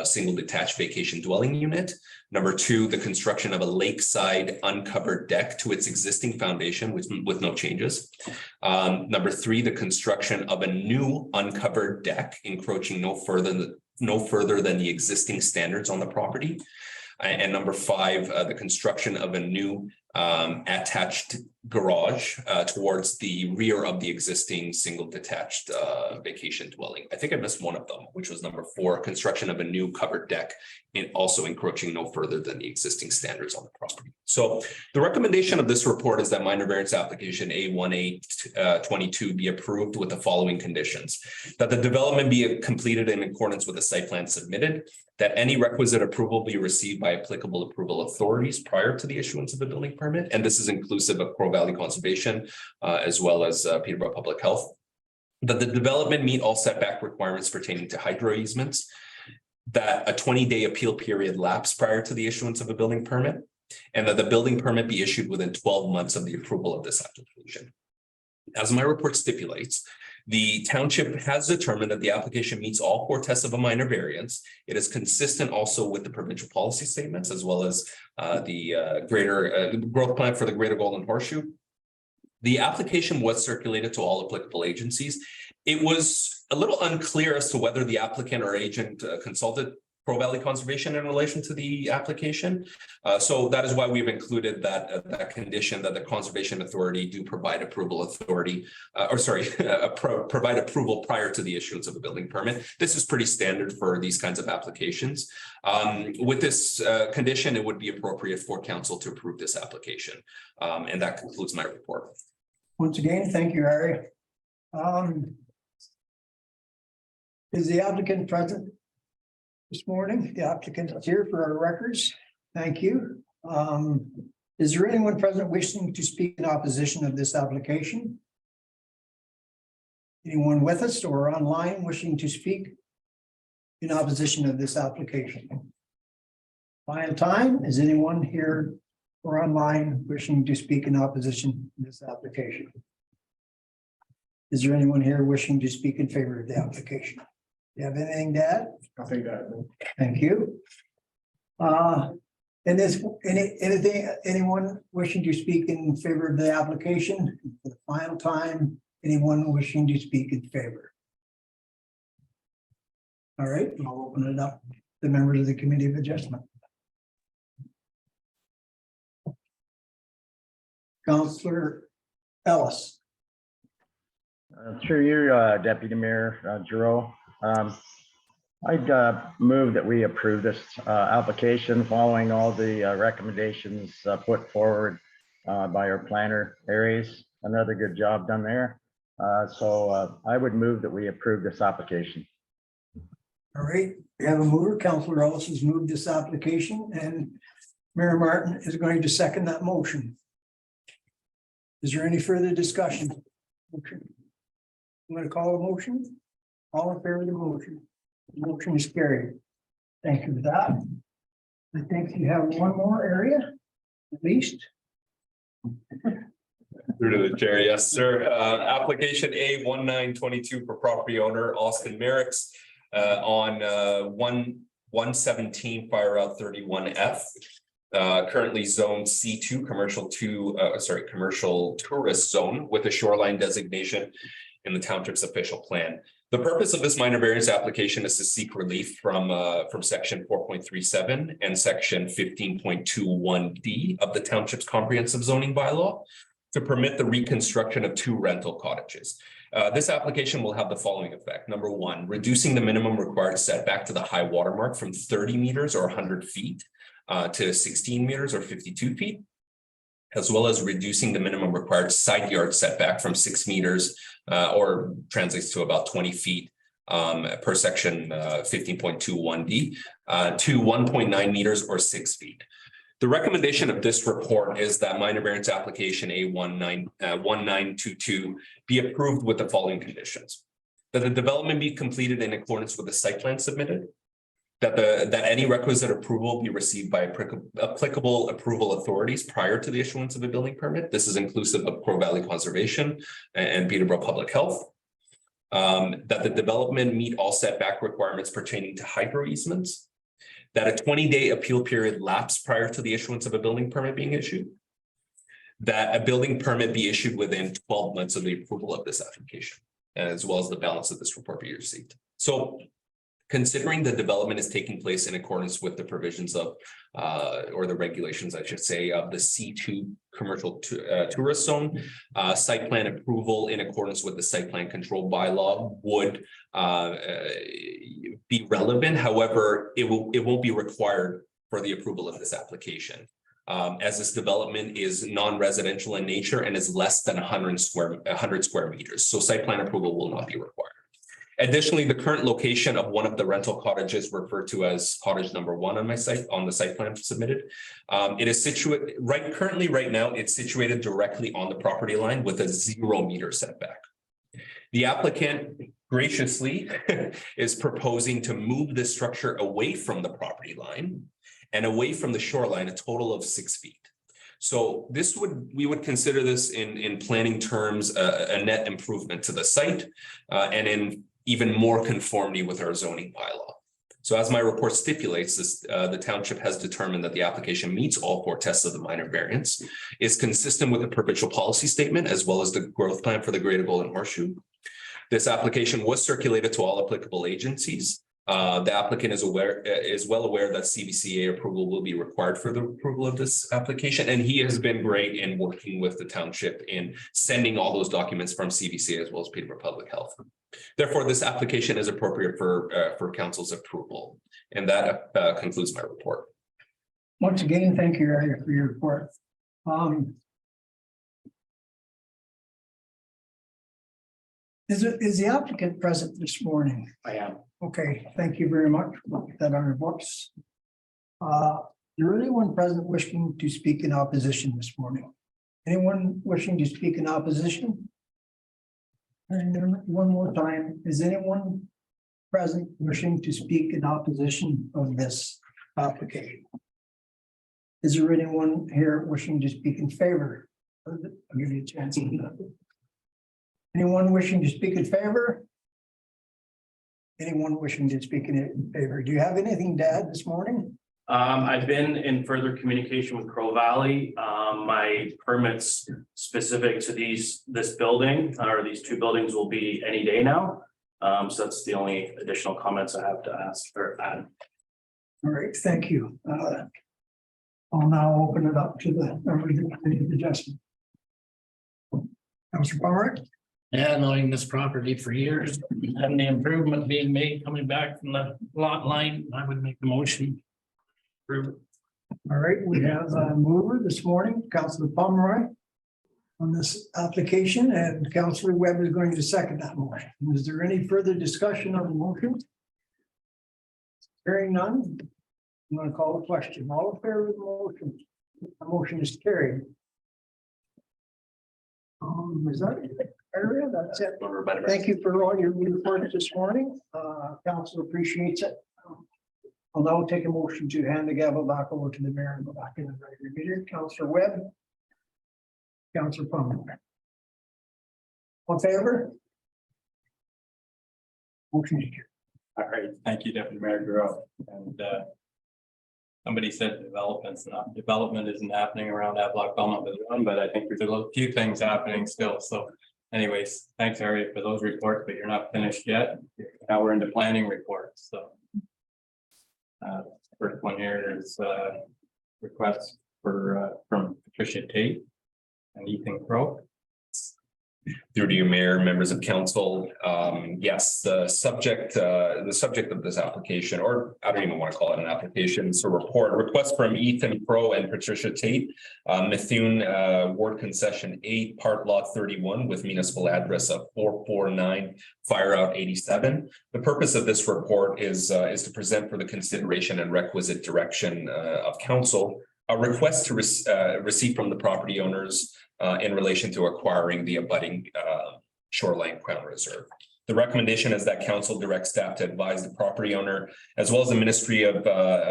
single detached vacation dwelling unit. Number two, the construction of a lakeside uncovered deck to its existing foundation with no changes. Number three, the construction of a new uncovered deck encroaching no further than the existing standards on the property. And number five, the construction of a new attached garage towards the rear of the existing single detached vacation dwelling. I think I missed one of them, which was number four, construction of a new covered deck, and also encroaching no further than the existing standards on the property. So the recommendation of this report is that minor variance application A1822 be approved with the following conditions: that the development be completed in accordance with the site plan submitted, that any requisite approval be received by applicable approval authorities prior to the issuance of the building permit. And this is inclusive of Crow Valley Conservation as well as Peterborough Public Health. That the development meet all setback requirements pertaining to hydro easements. That a 20-day appeal period lapse prior to the issuance of a building permit. And that the building permit be issued within 12 months of the approval of this application. As my report stipulates, the township has determined that the application meets all four tests of a minor variance. It is consistent also with the provincial policy statements as well as the greater growth plan for the Greater Golden Horseshoe. The application was circulated to all applicable agencies. It was a little unclear as to whether the applicant or agent consulted Crow Valley Conservation in relation to the application. So that is why we've included that condition that the Conservation Authority do provide approval authority, provide approval prior to the issuance of a building permit. This is pretty standard for these kinds of applications. With this condition, it would be appropriate for council to approve this application. And that concludes my report. Once again, thank you, Harry. Is the applicant present this morning? The applicant is here for our records. Thank you. Is there anyone present wishing to speak in opposition of this application? Anyone with us or online wishing to speak in opposition of this application? Final time, is anyone here or online wishing to speak in opposition to this application? Is there anyone here wishing to speak in favor of the application? Do you have anything to add? Nothing to add. Thank you. And is anyone wishing to speak in favor of the application? For the final time, anyone wishing to speak in favor? All right, I'll open it up to the members of the Committee of Adjustment. Councillor Ellis. Through you, Deputy Mayor Giroux. I'd move that we approve this application following all the recommendations put forward by our planner Aries. Another good job done there. So I would move that we approve this application. All right, we have a mover. Councillor Ellis has moved this application and Mayor Martin is going to second that motion. Is there any further discussion? Okay. I'm going to call a motion. All in favor of the motion. The motion is carried. Thank you for that. I think you have one more area, at least. Through to the chair, yes, sir. Application A1922 for property owner Austin Merricks on 117 Fire Route 31F. Currently zone C2 commercial tourist zone with a shoreline designation in the township's official plan. The purpose of this minor variance application is to seek relief from section 4.37 and section 15.21D of the township's comprehensive zoning bylaw to permit the reconstruction of 2 rental cottages. This application will have the following effect. Number one, reducing the minimum required setback to the high water mark from 30 meters or 100 feet to 16 meters or 52 feet, as well as reducing the minimum required side yard setback from 6 meters or translates to about 20 feet per section 15.21D to 1.9 meters or 6 feet. The recommendation of this report is that minor variance application A1922 be approved with the following conditions: that the development be completed in accordance with the site plan submitted, that any requisite approval be received by applicable approval authorities prior to the issuance of a building permit. This is inclusive of Crow Valley Conservation and Peterborough Public Health. That the development meet all setback requirements pertaining to hydro easements. That a 20-day appeal period lapse prior to the issuance of a building permit being issued. That a building permit be issued within 12 months of the approval of this application, as well as the balance of this report be received. So, considering the development is taking place in accordance with the provisions of, or the regulations, I should say, of the C2 commercial tourist zone, site plan approval in accordance with the site plan control bylaw would be relevant. However, it won't be required for the approval of this application. As this development is non-residential in nature and is less than 100 square meters. So site plan approval will not be required. Additionally, the current location of one of the rental cottages referred to as cottage number 1 on my site, on the site plan submitted. It is situated right now, it's situated directly on the property line with a 0 meter setback. The applicant graciously is proposing to move this structure away from the property line and away from the shoreline, a total of 6 feet. So we would consider this in planning terms, a net improvement to the site and in even more conformity with our zoning bylaw. So as my report stipulates, the township has determined that the application meets all 4 tests of the minor variance, is consistent with the provincial policy statement, as well as the growth plan for the Greater Golden Horseshoe. This application was circulated to all applicable agencies. The applicant is well aware that CBCA approval will be required for the approval of this application, and he has been great in working with the township in sending all those documents from CBCA as well as Peterborough Public Health. Therefore, this application is appropriate for council's approval, and that concludes my report. Once again, thank you, Area, for your report. Is the applicant present this morning? I am. Okay, thank you very much. We'll put that on our books. Is there anyone present wishing to speak in opposition this morning? Anyone wishing to speak in opposition? And then one more time, is anyone present wishing to speak in opposition of this application? Is there anyone here wishing to speak in favor? I'll give you a chance. Anyone wishing to speak in favor? Anyone wishing to speak in favor? Do you have anything to add this morning? I've been in further communication with Crow Valley. My permits specific to this building or these 2 buildings will be any day now. So that's the only additional comments I have to ask or add. All right, thank you. I'll now open it up to the members of the committee of adjustment. Councilor Palmer. Yeah, knowing this property for years and the improvement being made coming back from the lot line, I would make the motion. All right, we have a mover this morning, Councilor Pomeroy, on this application, and Councilor Webb is going to second that motion. Is there any further discussion on the motion? Hearing none, I'm going to call the question. All in favor of the motion? The motion is carried. Is that it? Area? That's it. Thank you for all your reports this morning. Council appreciates it. I'll now take a motion to hand the gavel back over to the mayor and go back in the regular meeting. Councilor Webb. Councilor Palmer. All in favor? Motion is carried. All right, thank you, Deputy Mayor Duro. And somebody said development isn't happening around Havelock-Belmont-Methuen, but I think there's a few things happening still. So anyways, thanks, Harriet, for those reports, but you're not finished yet. Now we're into planning reports. So first one here is requests for from Patricia Tate and Ethan Crow. Through to you, Mayor, members of council. Yes, the subject of this application, or I don't even want to call it an application, it's a request from Ethan Crow and Patricia Tate, Methuen Ward Concession 8, Part Lot 31, with municipal address of 449 Fire Route 87. The purpose of this report is to present for the consideration and requisite direction of council a request to receive from the property owners in relation to acquiring the abutting shoreline crown reserve. The recommendation is that council direct staff to advise the property owner, as well as the Ministry of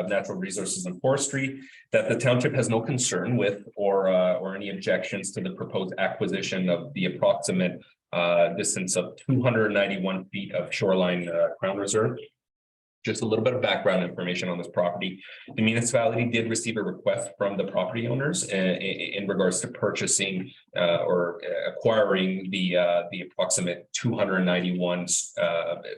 Natural Resources and Forestry, that the township has no concern with or any objections to the proposed acquisition of the approximate distance of 291 feet of shoreline Crown Reserve. Just a little bit of background information on this property. The municipality did receive a request from the property owners in regards to purchasing or acquiring the approximate 291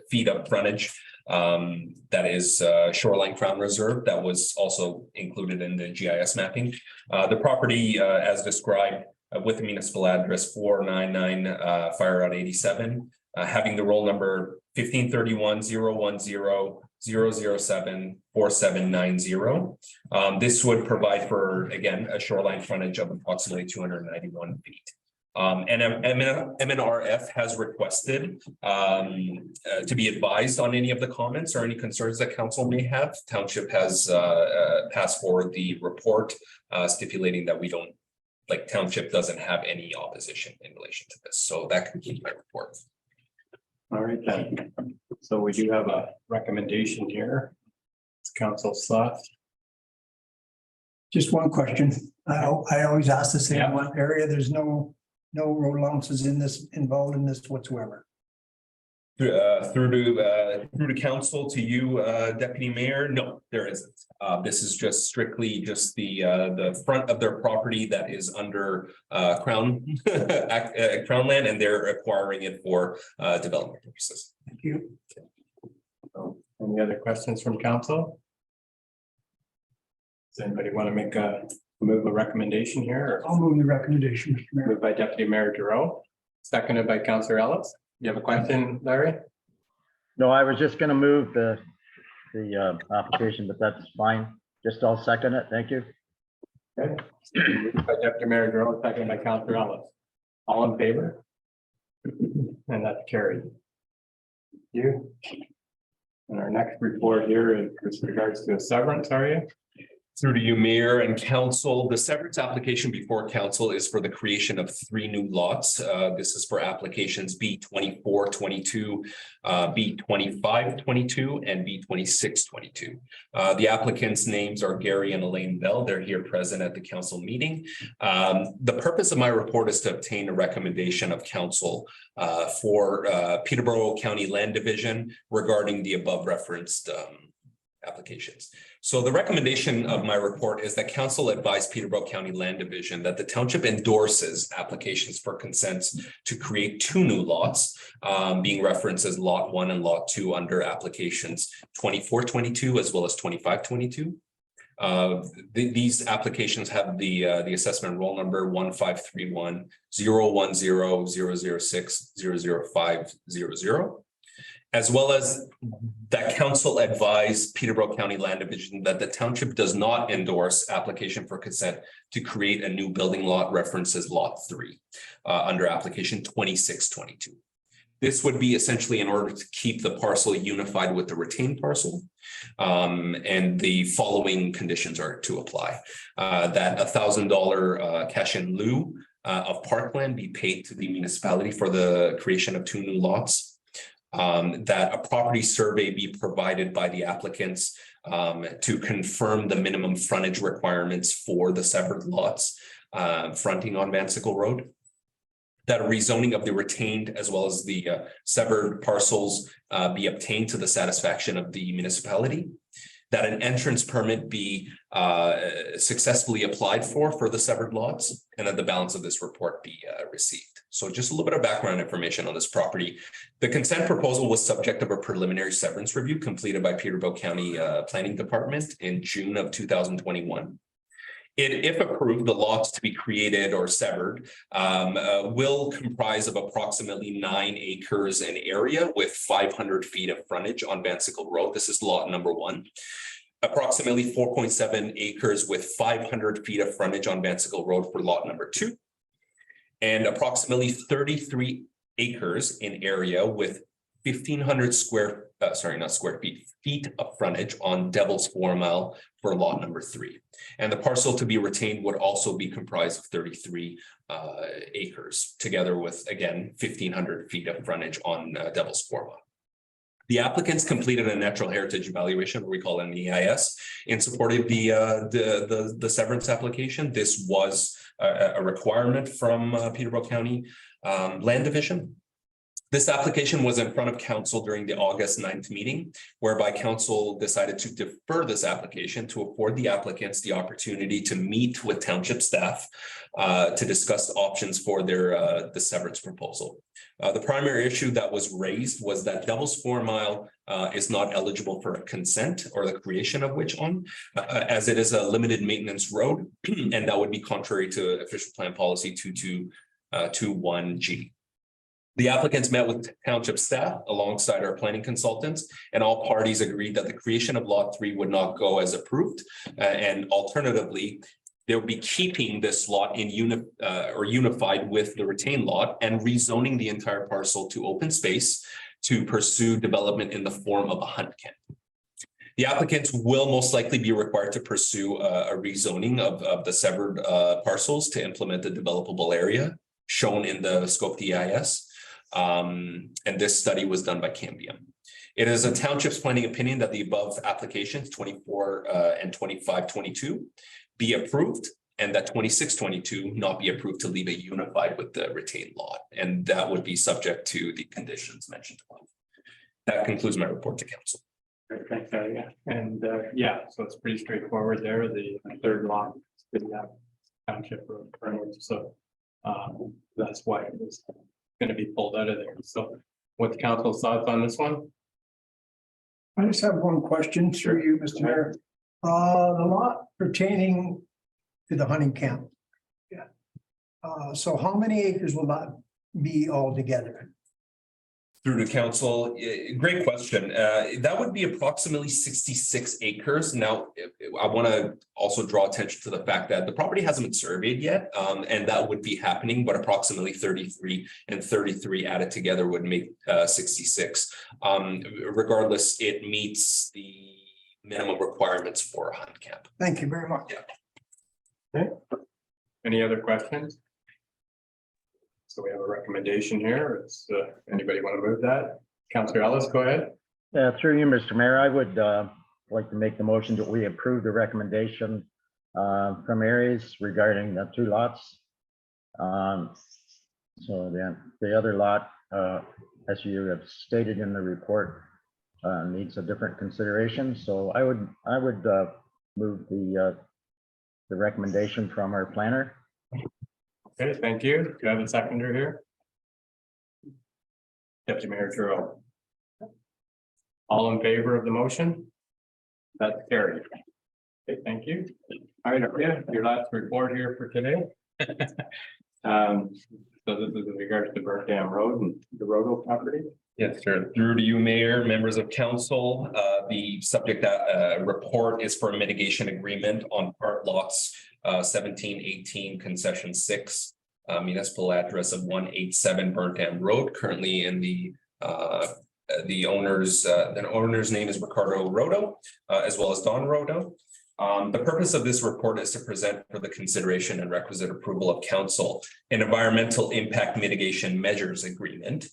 feet of frontage that is shoreline Crown Reserve that was also included in the GIS mapping. The property, as described, with the municipal address 499 Fire Route 87, having the roll number 1531-010-007-4790. This would provide for, again, a shoreline frontage of approximately 291 feet. And MNRF has requested to be advised on any of the comments or any concerns that council may have. Township has passed forward the report stipulating that we don't, like, Township doesn't have any opposition in relation to this. So that concludes my report. All right, then. So we do have a recommendation here. It's council's thoughts. Just one question. I always ask the same Yeah. one area. There's no road allowances involved in this whatsoever. Through to council, to you, Deputy Mayor. No, there isn't. This is just strictly just the front of their property that is under Crown Crown land, and they're acquiring it for development purposes. Thank you. So, any other questions from council? Does anybody want to move a recommendation here? Or I'll move the recommendation, Mr. Mayor. moved by Deputy Mayor Giroux, seconded by Councillor Ellis. You have a question, Larry? No, I was just gonna move the application, but that's fine. Just I'll second it. Thank you. Okay. Moved by Deputy Mayor Giroux, seconded by Councillor Ellis. All in favor? And that's carried. Thank you. And our next report here is with regards to a severance, are you? Through to you, Mayor and Council. The severance application before Council is for the creation of 3 new lots. This is for applications B2422, B2522, and B2622. The applicants' names are Gary and Elaine Bell. They're here present at the council meeting. The purpose of my report is to obtain a recommendation of council for Peterborough County Land Division regarding the above referenced applications. So the recommendation of my report is that council advise Peterborough County Land Division that the township endorses applications for consents to create 2 new lots, being referenced as Lot 1 and Lot 2 under applications 2422 as well as 2522. These applications have the assessment roll number 1531-010-006-00500. As well as that council advised Peterborough County Land Division that the township does not endorse application for consent to create a new building lot references Lot 3 under application 2622. This would be essentially in order to keep the parcel unified with the retained parcel. And the following conditions are to apply. That $1,000 cash in lieu of parkland be paid to the municipality for the creation of 2 new lots. That a property survey be provided by the applicants to confirm the minimum frontage requirements for the severed lots fronting on Vansickle Road. That a rezoning of the retained as well as the severed parcels be obtained to the satisfaction of the municipality. That an entrance permit be successfully applied for the severed lots, and that the balance of this report be received. So just a little bit of background information on this property. The consent proposal was subject of a preliminary severance review completed by Peterborough County Planning Department in June of 2021. If approved, the lots to be created or severed will comprise of approximately 9 acres in area with 500 feet of frontage on Vansickle Road. This is lot number 1. Approximately 4.7 acres with 500 feet of frontage on Vansickle Road for lot number 2. And approximately 33 acres in area with feet of frontage on Devil's 4 Mile for lot number 3. And the parcel to be retained would also be comprised of 33 acres, together with, again, 1,500 feet of frontage on Devil's 4 Mile. The applicants completed a natural heritage evaluation, we call it an EIS, in support of the severance application. This was a requirement from Peterborough County Land Division. This application was in front of council during the August 9th meeting, whereby council decided to defer this application to afford the applicants the opportunity to meet with township staff to discuss options for their the severance proposal. The primary issue that was raised was that Devil's 4 Mile is not eligible for a consent or the creation of which on, as it is a limited maintenance road, and that would be contrary to official plan policy 2221G. The applicants met with township staff alongside our planning consultants, and all parties agreed that the creation of lot 3 would not go as approved. And alternatively, they'll be keeping this lot in unified with the retained lot and rezoning the entire parcel to open space to pursue development in the form of a hunt camp. The applicants will most likely be required to pursue a rezoning of the severed parcels to implement the developable area shown in the scope EIS. And this study was done by Cambium. It is a township's planning opinion that the above applications 24 and 2522 be approved, and that 2622 not be approved to leave it unified with the retained lot, and that would be subject to the conditions mentioned above. That concludes my report to council. Great, thanks, yeah. And yeah, so it's pretty straightforward there. The third lot, the township road frontage, so that's why it was going to be pulled out of there. So what's council's thoughts on this one? I just have one question through you, Mr. Mayor. The lot pertaining to the hunting camp. Yeah. So how many acres will that be altogether? Through to council, great question. That would be approximately 66 acres. Now, I want to also draw attention to the fact that the property hasn't been surveyed yet, and that would be happening, but approximately 33 and 33 added together would make 66. Regardless, it meets the minimum requirements for a hunt camp. Thank you very much. Yeah. Okay. Any other questions? So we have a recommendation here. It's anybody want to move that? Councillor Ellis, go ahead. Yeah, through you, Mr. Mayor, I would like to make the motion that we approve the recommendation from Aries regarding the 2 lots. So then the other lot, as you have stated in the report, needs a different consideration. So I would move the recommendation from our planner. Okay, thank you. Do you have a seconder here? Deputy Mayor Giroux. All in favor of the motion? That's carried. Okay, thank you. All right, yeah, your last report here for today. So this is in regards to Burnt Dam Road and the Rodo property. Yes, sir. Through to you, Mayor, members of council. The subject report is for a mitigation agreement on part lots 1718 concession 6, municipal address of 187 Burnt Dam Road, currently in the owner's name is Ricardo Rodo, as well as Don Rodo. The purpose of this report is to present for the consideration and requisite approval of council an environmental impact mitigation measures agreement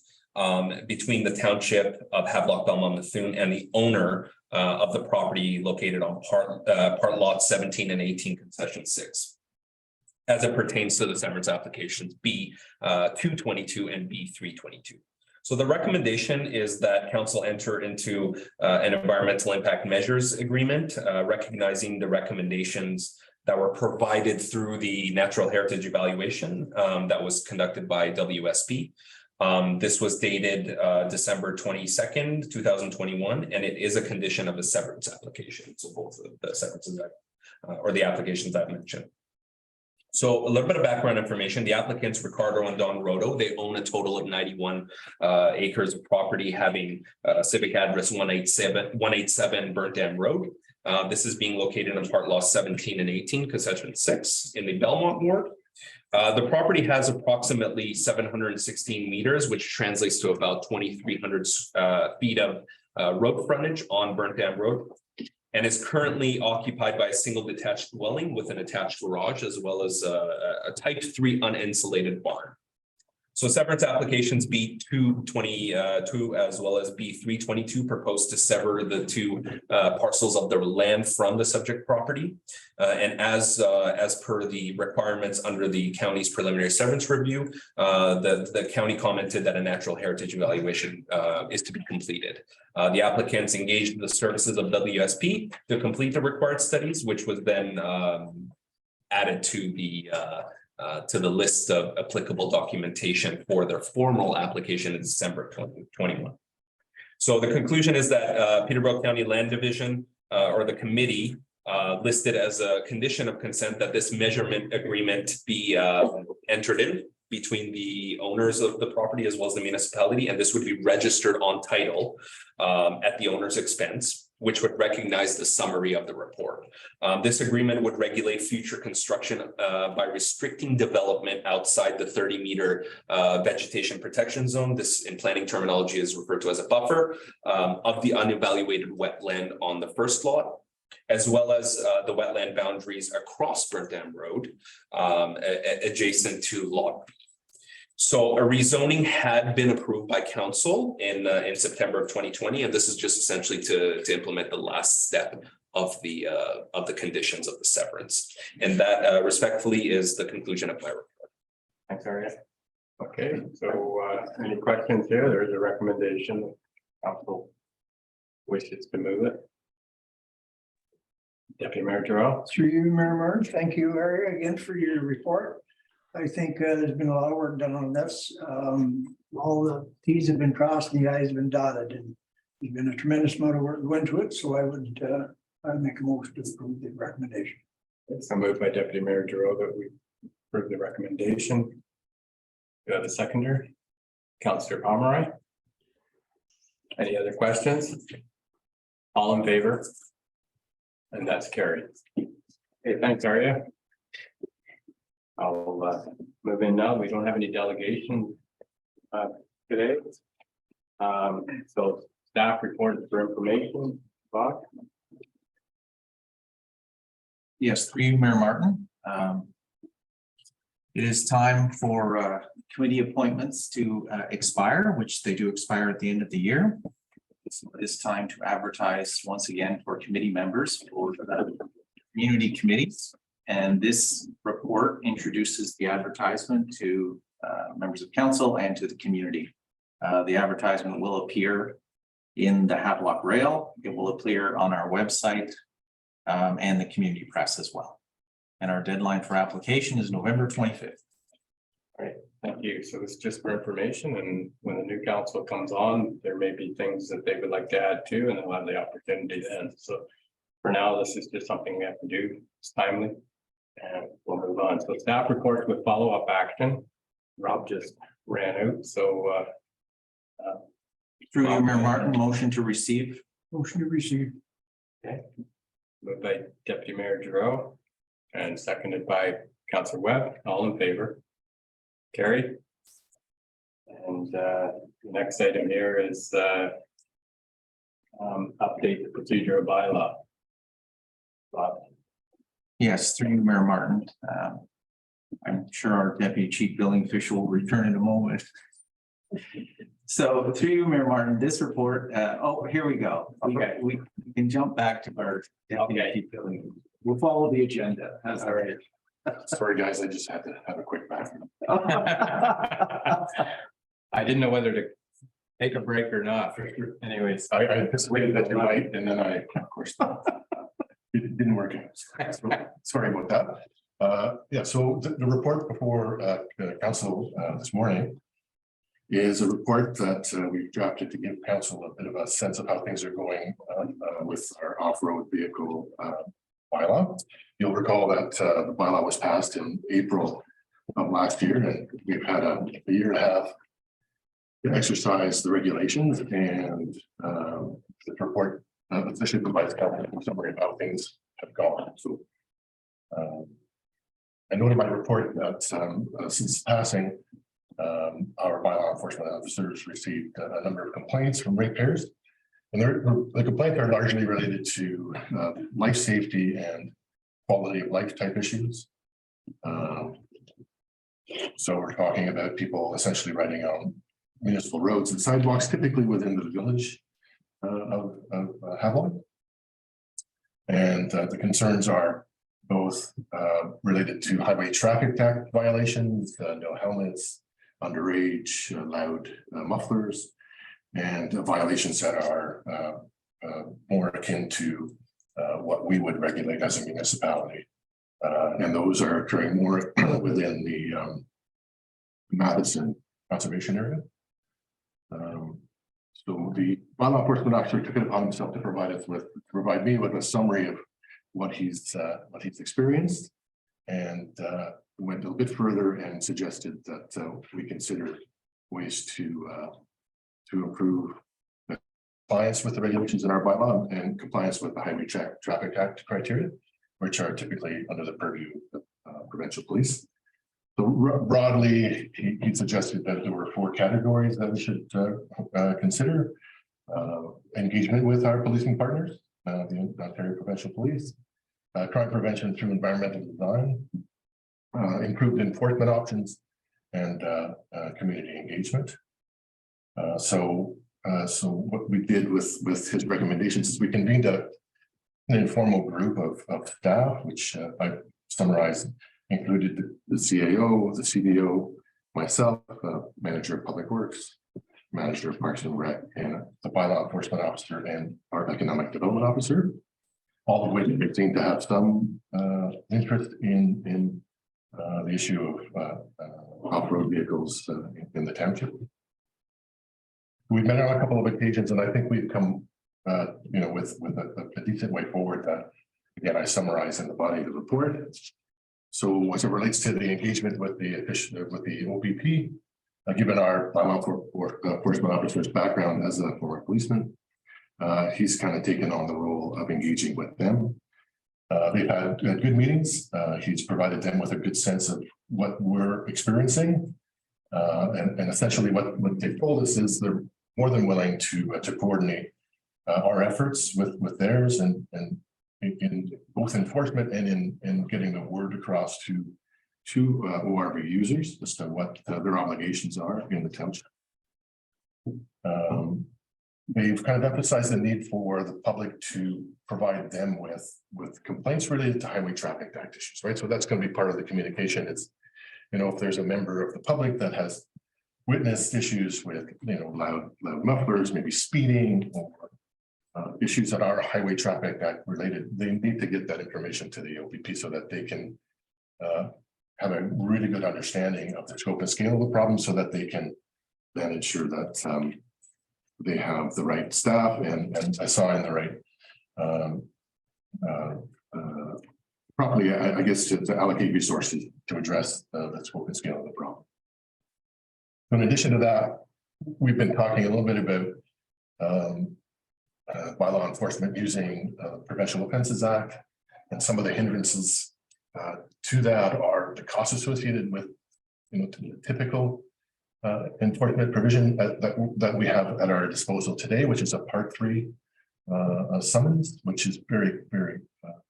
between the township of Havelock-Belmont-Methuen and the owner of the property located on part lots 17 and 18 concession 6, as it pertains to the severance applications B 222 and B 322. So the recommendation is that council enter into an environmental impact measures agreement, recognizing the recommendations that were provided through the natural heritage evaluation that was conducted by WSP. This was dated December 22nd, 2021, and it is a condition of the severance application. So both of the severances or the applications I've mentioned. So a little bit of background information. The applicants, Ricardo and Don Rodo, they own a total of 91 acres of property having civic address 187 Burnt Dam Road. This is being located in part lots 17 and 18, concession 6 in the Belmont ward. The property has approximately 716 meters, which translates to about 2,300 feet of road frontage on Burnt Dam Road. And is currently occupied by a single detached dwelling with an attached garage, as well as a type 3 uninsulated barn. So severance applications B222 as well as B322 propose to sever the two parcels of the land from the subject property. And as per the requirements under the county's preliminary severance review, the county commented that a natural heritage evaluation is to be completed. The applicants engaged the services of WSP to complete the required studies, which was then added to the list of applicable documentation for their formal application in December 2021. So the conclusion is that Peterborough County Land Division or the committee listed as a condition of consent that this measurement agreement be entered in between the owners of the property as well as the municipality, and this would be registered on title at the owner's expense, which would recognize the summary of the report. This agreement would regulate future construction by restricting development outside the 30-meter vegetation protection zone. This in planning terminology is referred to as a buffer of the unevaluated wetland on the first lot, as well as the wetland boundaries across Burnt Dam Road adjacent to lot B. So a rezoning had been approved by council in September of 2020, and this is just essentially to implement the last step of the conditions of the severance. And that respectfully is the conclusion of my report. Thanks, Arya. Okay, so any questions here? There's a recommendation. Council wishes to move it. Deputy Mayor Jarrell. Through you, Mayor Martin. Thank you, Arya, again for your report. I think there's been a lot of work done on this. All the T's have been crossed and the I's have been dotted, and there's been a tremendous amount of work going to it. So I would make a motion to approve the recommendation. So moved by Deputy Mayor Jarrell that we approve the recommendation. Do you have a seconder? Councillor Pomeroy. Any other questions? All in favor? And that's carried. Okay, thanks, Arya. I'll move in now. We don't have any delegation today. So staff reports for information. Bob? Yes, through you, Mayor Martin. It is time for committee appointments to expire, which they do expire at the end of the year. So it is time to advertise once again for committee members for the community committees. And this report introduces the advertisement to members of council and to the community. The advertisement will appear in the Havelock Rail. It will appear on our website and the community press as well. And our deadline for application is November 25th. All right, thank you. So it's just for information, and when the new council comes on, there may be things that they would like to add to, and they'll have the opportunity then. So for now, this is just something we have to do. It's timely. And we'll move on. So staff reports with follow-up action. Rob just ran out, so Through you, Mayor Martin, motion to receive. Motion to receive. okay. Moved by Deputy Mayor Giroux and seconded by Councillor Webb. All in favor? Carried. And the next item here is update the procedural bylaw. Rob. Yes, through you, Mayor Martin. I'm sure our deputy chief building official will return in a moment. So through you, Mayor Martin, this report, oh, here we go. Okay, we can jump back to our deputy chief building. We'll follow the agenda. That's all right. Sorry, guys, I just had to have a quick bathroom. I didn't know whether to take a break or not. Anyways. I anticipated that you might, and then I, of course, it didn't work out. Sorry about that. Yeah, so the report before council this morning is a report that we've drafted to give council a bit of a sense of how things are going with our off-road vehicle bylaw. You'll recall that the bylaw was passed in April of last year, and we've had a year and a half to exercise the regulations, and the report officially provides council a summary of how things have gone. So I noted in my report that since passing, our bylaw enforcement officers received a number of complaints from ratepayers. And the complaints are largely related to life safety and quality of life type issues. So we're talking about people essentially riding on municipal roads and sidewalks, typically within the village of Havelock. And the concerns are both related to highway traffic act violations, no helmets, underage, loud mufflers, and violations that are more akin to what we would regulate as a municipality. And those are occurring more within the Madison conservation area. So the bylaw enforcement officer took it upon himself to provide me with a summary of what he's experienced, and went a little bit further and suggested that we consider ways to improve compliance with the regulations in our bylaw and compliance with the Highway Traffic Act criteria, which are typically under the purview of provincial police. So broadly, he suggested that there were 4 categories that we should consider. Engagement with our policing partners, the Ontario Provincial Police, crime prevention through environmental design, improved enforcement options, and community engagement. So what we did with his recommendations is we convened an informal group of staff, which I summarized, included the CAO, the CDO, myself, manager of public works, manager of Parks and Rec, and the bylaw enforcement officer and our economic development officer, all of which seem to have some interest in the issue of off-road vehicles in the township. We've met on a couple of occasions, and I think we've come, with a decent way forward that, again, I summarize in the body of the report. So as it relates to the engagement with the OPP, given our bylaw enforcement officer's background as a former policeman, he's kind of taken on the role of engaging with them. They've had good meetings. He's provided them with a good sense of what we're experiencing. And essentially what they've told us is they're more than willing to coordinate our efforts with theirs and in both enforcement and in getting the word across to ORV users as to what their obligations are in the township. They've kind of emphasized the need for the public to provide them with complaints related to highway traffic act issues, right? So that's going to be part of the communication. It's, if there's a member of the public that has witnessed issues with, loud mufflers, maybe speeding, or issues that are highway traffic act related, they need to get that information to the OPP so that they can have a really good understanding of the scope and scale of the problem, so that they can then ensure that they have the right staff and assign the right properly, I guess, to allocate resources to address the scope and scale of the problem. In addition to that, we've been talking a little bit about bylaw enforcement using Prevention Offenses Act, and some of the hindrances to that are the costs associated with typical enforcement provision that we have at our disposal today, which is a Part 3 summons, which is very, very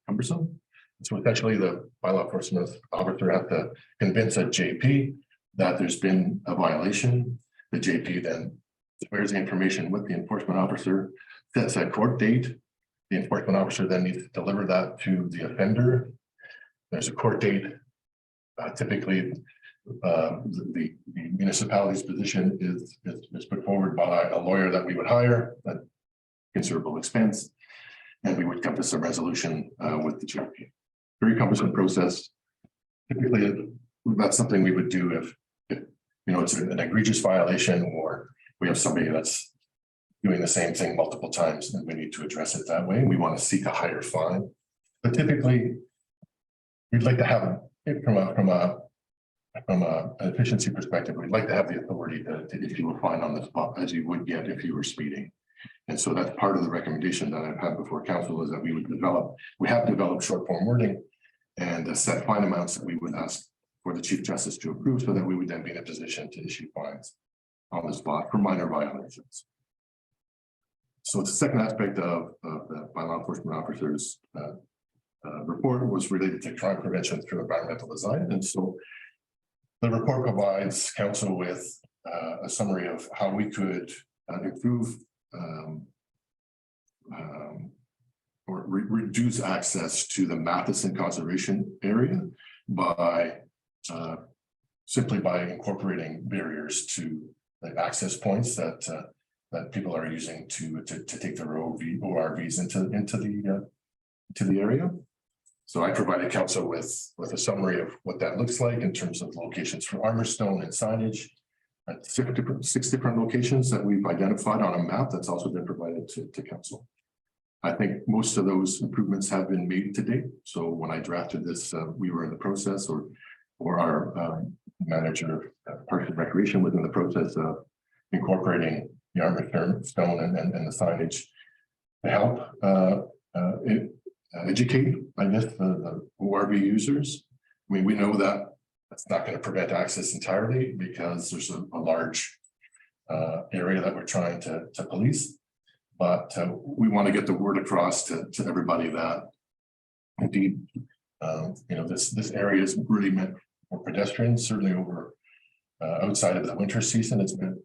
cumbersome. So essentially, the bylaw enforcement officer has to convince a JP that there's been a violation. The JP then shares the information with the enforcement officer, sets a court date. The enforcement officer then needs to deliver that to the offender. There's a court date. Typically, the municipality's position is put forward by a lawyer that we would hire at considerable expense, and we would come to some resolution with the JP. Very cumbersome process. Typically, that's something we would do if it's an egregious violation, or we have somebody that's doing the same thing multiple times, and we need to address it that way. We want to seek a higher fine, but typically, we'd like to have it from an efficiency perspective. We'd like to have the authority to issue a fine on the spot, as you would get if you were speeding. And so that's part of the recommendation that I've had before council, is that we have developed short form wording and set fine amounts that we would ask for the Chief Justice to approve, so that we would then be in a position to issue fines on the spot for minor violations. So the second aspect of the by law enforcement officers report was related to crime prevention through environmental design. And so the report provides council with a summary of how we could improve or reduce access to the Matheson Conservation Area by simply by incorporating barriers to the access points that that people are using to take their ORVs into the area. So I provided council with a summary of what that looks like in terms of locations for armor stone and signage at six different locations that we've identified on a map that's also been provided to council. I think most of those improvements have been made to date. So when I drafted this, we were in the process, or our manager of Parks and Recreation was in the process of incorporating the armor stone and the signage to help educate, I guess, the ORV users. I mean, we know that that's not going to prevent access entirely because there's a large area that we're trying to police. But we want to get the word across to everybody that indeed, this area is really meant for pedestrians, certainly over outside of the winter season. It's meant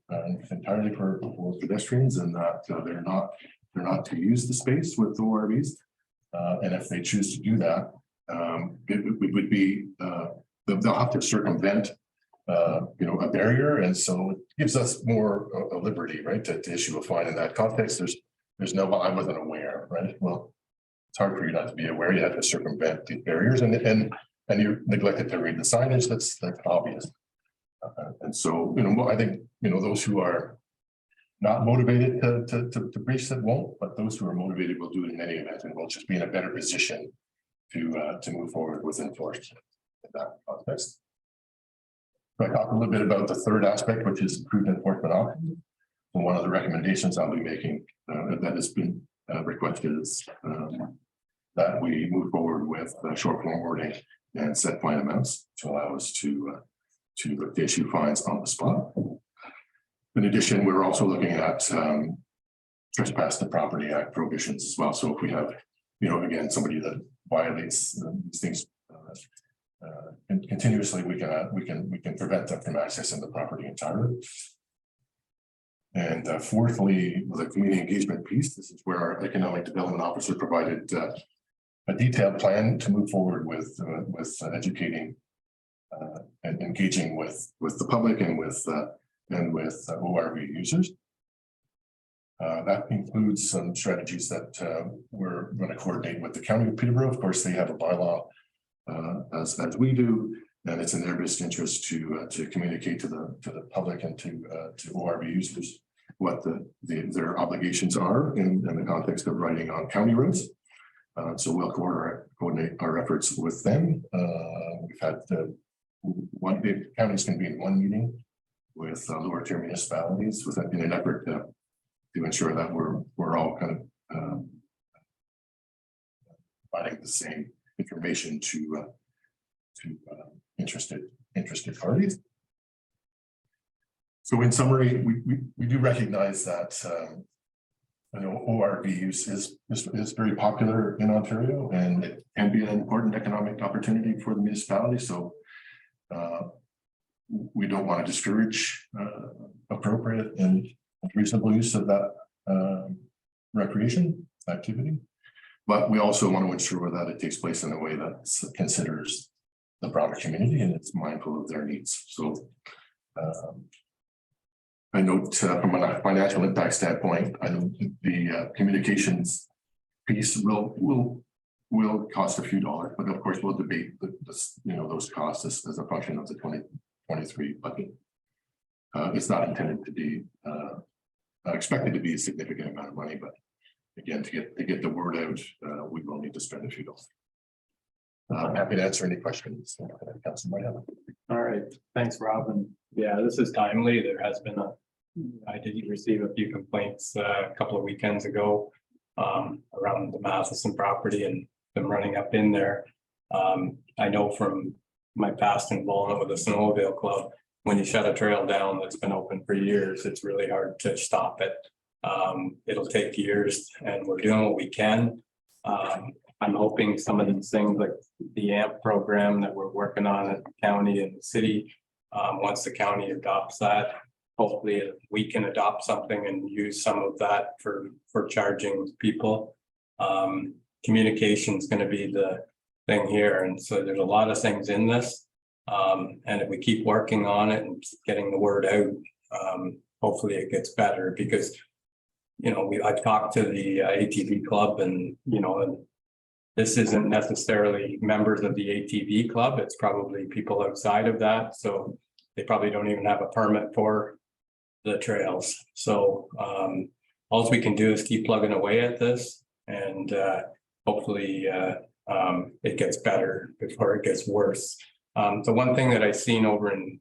entirely for pedestrians, and that they're not to use the space with the ORVs. And if they choose to do that, it would be they'll have to circumvent a barrier, and so it gives us more liberty, right, to issue a fine in that context. There's no, well, I wasn't aware, right? Well, it's hard for you not to be aware. You have to circumvent the barriers, and you neglected to read the signage. That's obvious. And so, I think, those who are not motivated to breach that won't, but those who are motivated will do it in any event, and will just be in a better position to move forward with enforcement in that context. So I talked a little bit about the third aspect, which is improved enforcement options. And one of the recommendations I'll be making that has been requested is that we move forward with short form wording and set fine amounts to allow us to issue fines on the spot. In addition, we're also looking at Trespass to Property Act prohibitions as well. So if we have, again, somebody that violates these things continuously, we can prevent them from accessing the property entirely. And fourthly, the community engagement piece. This is where our economic development officer provided a detailed plan to move forward with educating and engaging with the public and with ORV users. That includes some strategies that we're going to coordinate with the County of Peterborough. Of course, they have a bylaw as we do, and it's in their best interest to communicate to the public and to ORV users what their obligations are in the context of riding on county roads. So we'll coordinate our efforts with them. We've had one big counties can be in one meeting with lower tier municipalities in an effort to ensure that we're all kind of providing the same information to interested parties. So in summary, we do recognize that ORV use is very popular in Ontario, and it can be an important economic opportunity for the municipality. So we don't want to discourage appropriate and reasonable use of that recreation activity, but we also want to ensure that it takes place in a way that considers the broader community and it's mindful of their needs. So I note from a financial impact standpoint, I know the communications piece will cost a few dollars, but of course we'll debate those costs as a function of the 2023 budget. It's not intended to be expected to be a significant amount of money, but again, to get the word out, we will need to spend a few dollars. I'm happy to answer any questions Council might have. All right, thanks, Rob. And yeah, this is timely. There has been I did receive a few complaints a couple of weekends ago around the Matheson property and them running up in there. I know from my past involvement with the snowmobile club, when you shut a trail down that's been open for years, it's really hard to stop it. It'll take years and we're doing what we can. I'm hoping some of these things like the AMP program that we're working on at the county and the city, once the county adopts that, hopefully we can adopt something and use some of that for charging people. Communication is going to be the thing here. And so there's a lot of things in this. And if we keep working on it and keep getting the word out, hopefully it gets better because, you know, I've talked to the ATV club and, you know, and this isn't necessarily members of the ATV club. It's probably people outside of that. So they probably don't even have a permit for the trails. So all we can do is keep plugging away at this and hopefully it gets better before it gets worse. The one thing that I've seen over in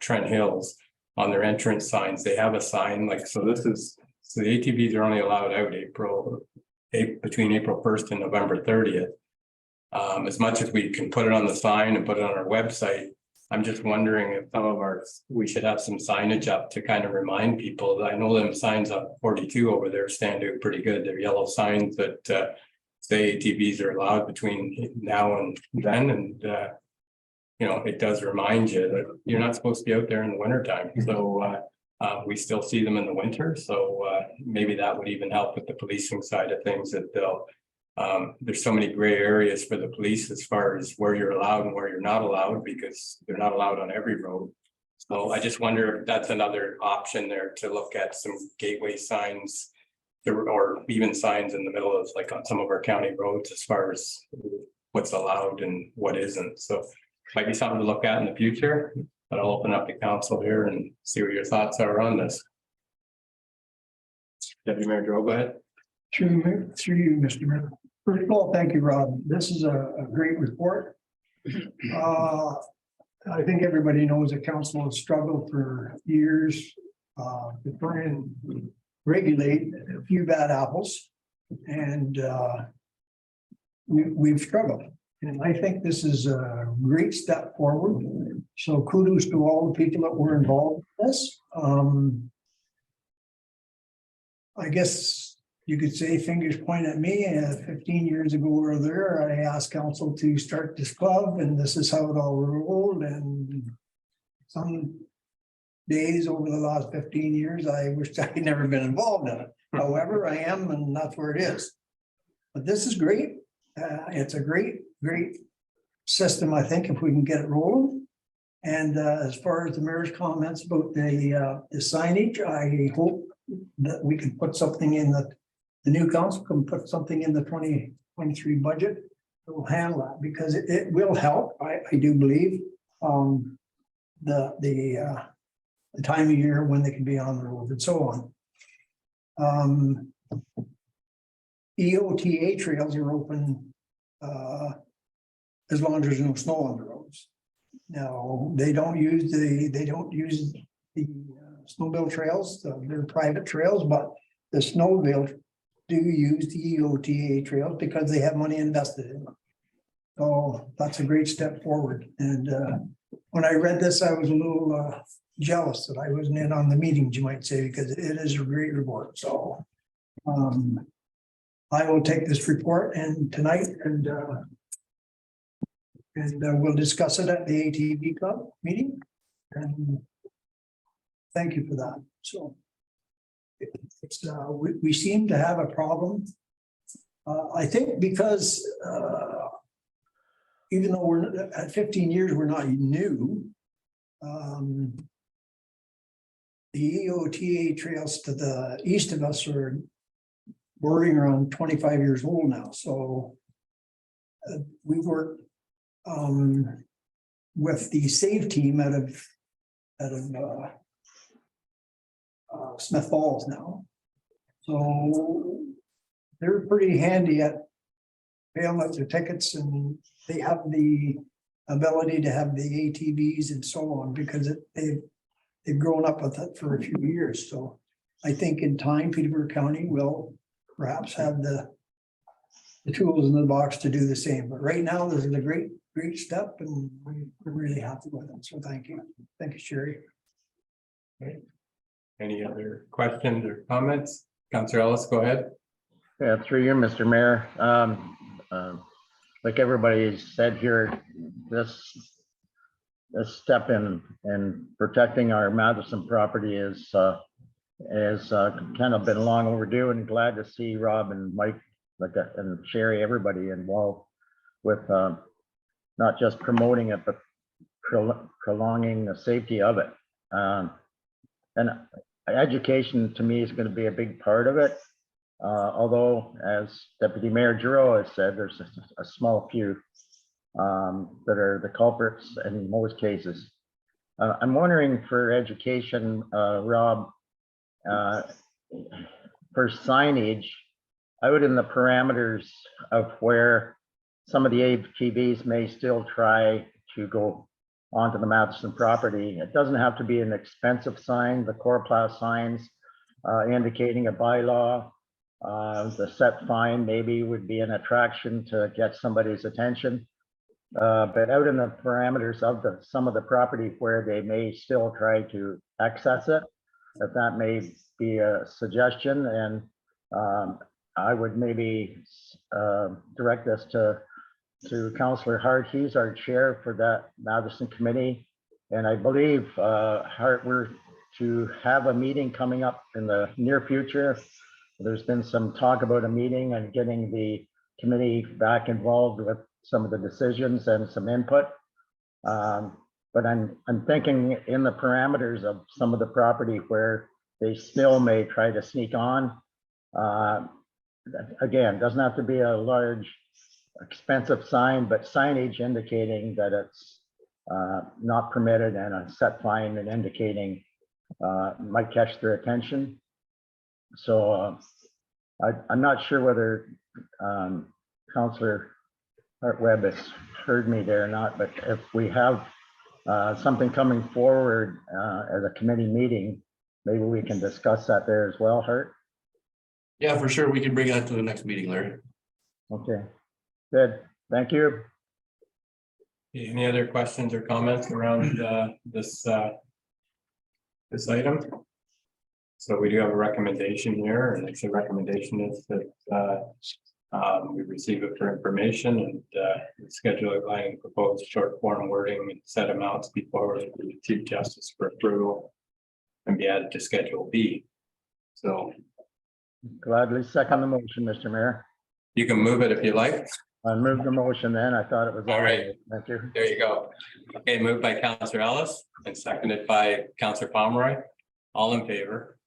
Trent Hills on their entrance signs, they have a sign like, so this is, so the ATVs are only allowed out between April 1st and November 30th. As much as we can put it on the sign and put it on our website, I'm just wondering if we should have some signage up to kind of remind people. I know them signs up 42 over there stand out pretty good. They're yellow signs that say ATVs are allowed between now and then. And, you know, it does remind you that you're not supposed to be out there in the wintertime. So we still see them in the winter. So maybe that would even help with the policing side of things that they'll, there's so many gray areas for the police as far as where you're allowed and where you're not allowed because they're not allowed on every road. So I just wonder if that's another option there to look at some gateway signs or even signs in the middle of like on some of our county roads as far as what's allowed and what isn't. So might be something to look at in the future, but I'll open up the council here and see what your thoughts are on this. Deputy Mayor Joe, go ahead. Through you, Mr. Mayor. First of all, thank you, Rob. This is a great report. I think everybody knows the council has struggled for years to try and regulate a few bad apples. And we've struggled. And I think this is a great step forward. So kudos to all the people that were involved in this. I guess you could say fingers point at me. 15 years ago or there, I asked council to start this club and this is how it all rolled. And some days over the last 15 years, I wish I had never been involved in it. However, I am, and that's where it is. But this is great. It's a great system, I think, if we can get it rolling. And as far as the mayor's comments about the signage, I hope that we can put something in the new council can put something in the 2023 budget that will handle that because it will help. I do believe the time of year when they can be on the road and so on. EOTA trails are open as long as there's no snow on the roads. Now, they don't use the snowmobile trails, they're private trails, but the snowmobile do use the EOTA trails because they have money invested in them. So that's a great step forward. And when I read this, I was a little jealous that I wasn't in on the meetings, you might say, because it is a great report. So I will take this report and tonight and we'll discuss it at the ATV club meeting. And thank you for that. So it's we seem to have a problem. I think because even though we're at 15 years, we're not new. The EOTA trails to the east of us are bordering around 25 years old now. So we worked with the SAVE team out of Smith Falls now. So they're pretty handy at paying out their tickets, and they have the ability to have the ATVs and so on because they've grown up with it for a few years. So I think in time, Peterborough County will perhaps have the the tools in the box to do the same. But right now, this is a great step and we're really happy with it. So thank you. Thank you, Sherry. Any other questions or comments? Councillor Ellis, go ahead. Yeah, through you, Mr. Mayor. Like everybody said here, this step in protecting our Madison property is kind of been long overdue, and glad to see Rob and Mike and Sherry, everybody involved with not just promoting it, but prolonging the safety of it. And education to me is going to be a big part of it. Although, as Deputy Mayor Giroux has said, there's a small few that are the culprits in most cases. I'm wondering for education, Rob, for signage out in the parameters of where some of the ATVs may still try to go onto the Madison property. It doesn't have to be an expensive sign. The Coroplast signs indicating a bylaw, the set fine maybe would be an attraction to get somebody's attention. But out in the parameters of some of the property where they may still try to access it, that may be a suggestion. And I would maybe direct this to Councillor Hart. He's our chair for that Madison committee. And I believe Hart, we're to have a meeting coming up in the near future. There's been some talk about a meeting and getting the committee back involved with some of the decisions and some input. But I'm thinking in the parameters of some of the property where they still may try to sneak on. Again, doesn't have to be a large, expensive sign, but signage indicating that it's not permitted and a set fine and indicating might catch their attention. So I'm not sure whether Councillor Hart-Webb has heard me there or not, but if we have something coming forward at a committee meeting, maybe we can discuss that there as well, Hart. Yeah, for sure. We can bring that to the next meeting, Larry. Okay, good. Thank you. Any other questions or comments around this item? So we do have a recommendation here, and the recommendation is that we receive it for information and schedule a line proposed short form wording and set amounts before the Chief Justice for approval and be added to Schedule B. So Gladly second the motion, Mr. Mayor. you can move it if you like. I moved the motion then. I thought it was All right. Thank you. There you go. Okay, moved by Councillor Ellis and seconded by Councillor Pomeroy. All in favor?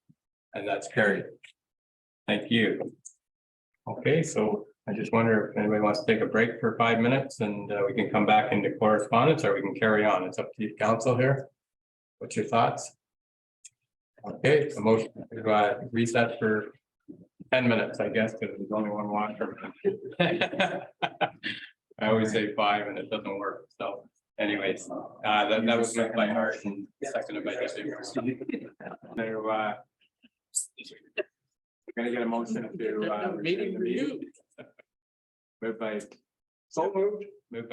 And that's carried. Thank you. Okay, so I just wonder if anybody wants to take a break for 5 minutes and we can come back into correspondence, or we can carry on. It's up to you, council here. What's your thoughts? Okay, a motion to reset for 10 minutes, I guess, because there's only one washroom. I always say 5 and it doesn't work. So anyways, that was moved by Hart and seconded by Deputy. We're gonna get a motion to meeting the meeting. Moved by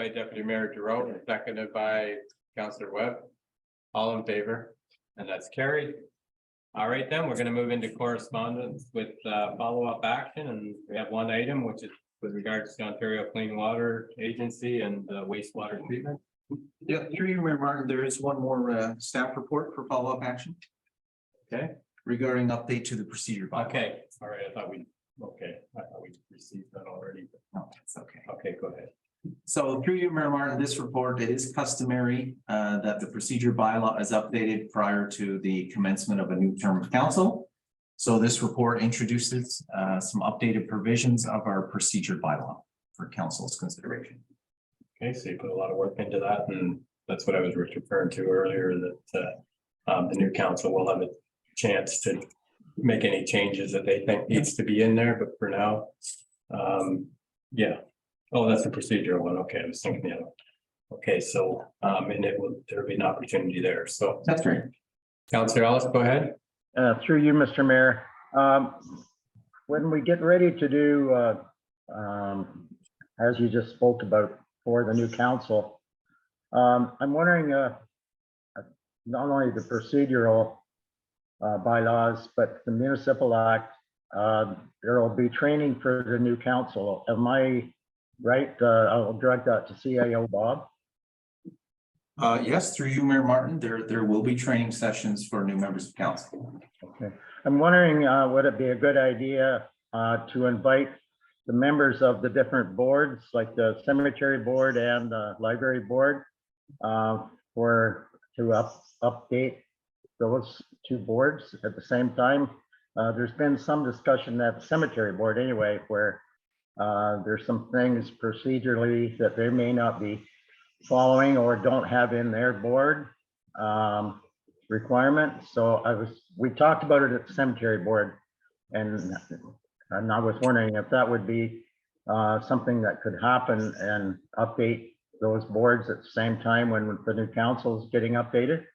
Deputy Mayor Giroux and seconded by Councillor Webb. All in favor? And that's carried. All right, then we're going to move into correspondence with follow-up action, and we have one item which is with regards to Ontario Clean Water Agency and wastewater treatment. Yeah, through you, Mayor Martin, there is one more staff report for follow-up action. Okay. Regarding update to the procedure. Okay, all right, I thought we received that already. No, that's okay. Okay, go ahead. So through you, Mayor Martin, this report, it is customary that the procedure bylaw is updated prior to the commencement of a new term of council. So this report introduces some updated provisions of our procedure bylaw for council's consideration. Okay, so you put a lot of work into that, and that's what I was referring to earlier, that the new council will have a chance to make any changes that they think needs to be in there, but for now, yeah. Oh, that's a procedural one. Okay, I was thinking the other one. Okay, so and there'll be an opportunity there. So that's great. Councillor Ellis, go ahead. Through you, Mr. Mayor. When we get ready to do as you just spoke about for the new council. I'm wondering, not only the procedural bylaws, but the municipal act, there will be training for the new council. Am I right? I'll direct that to CIO Bob. Yes, through you, Mayor Martin, there will be training sessions for new members of council. Okay. I'm wondering, would it be a good idea to invite the members of the different boards, like the cemetery board and the library board, to update those two boards at the same time? There's been some discussion at the cemetery board anyway, where there's some things procedurally that they may not be following or don't have in their board requirements. So we talked about it at the cemetery board, and I was wondering if that would be something that could happen and update those boards at the same time when the new council is getting updated.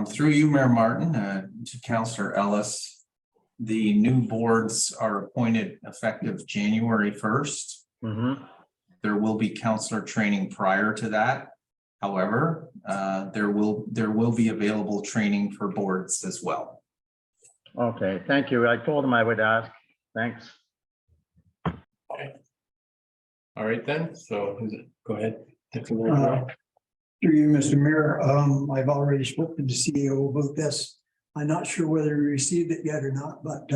Through you, Mayor Martin, to Councillor Ellis, the new boards are appointed effective January 1st. There will be councillor training prior to that. However, there will be available training for boards as well. Okay, thank you. I told him I would ask. Thanks. Okay. All right then, so go ahead. Through you, Mr. Mayor, I've already spoken to CEO about this. I'm not sure whether we received it yet or not, but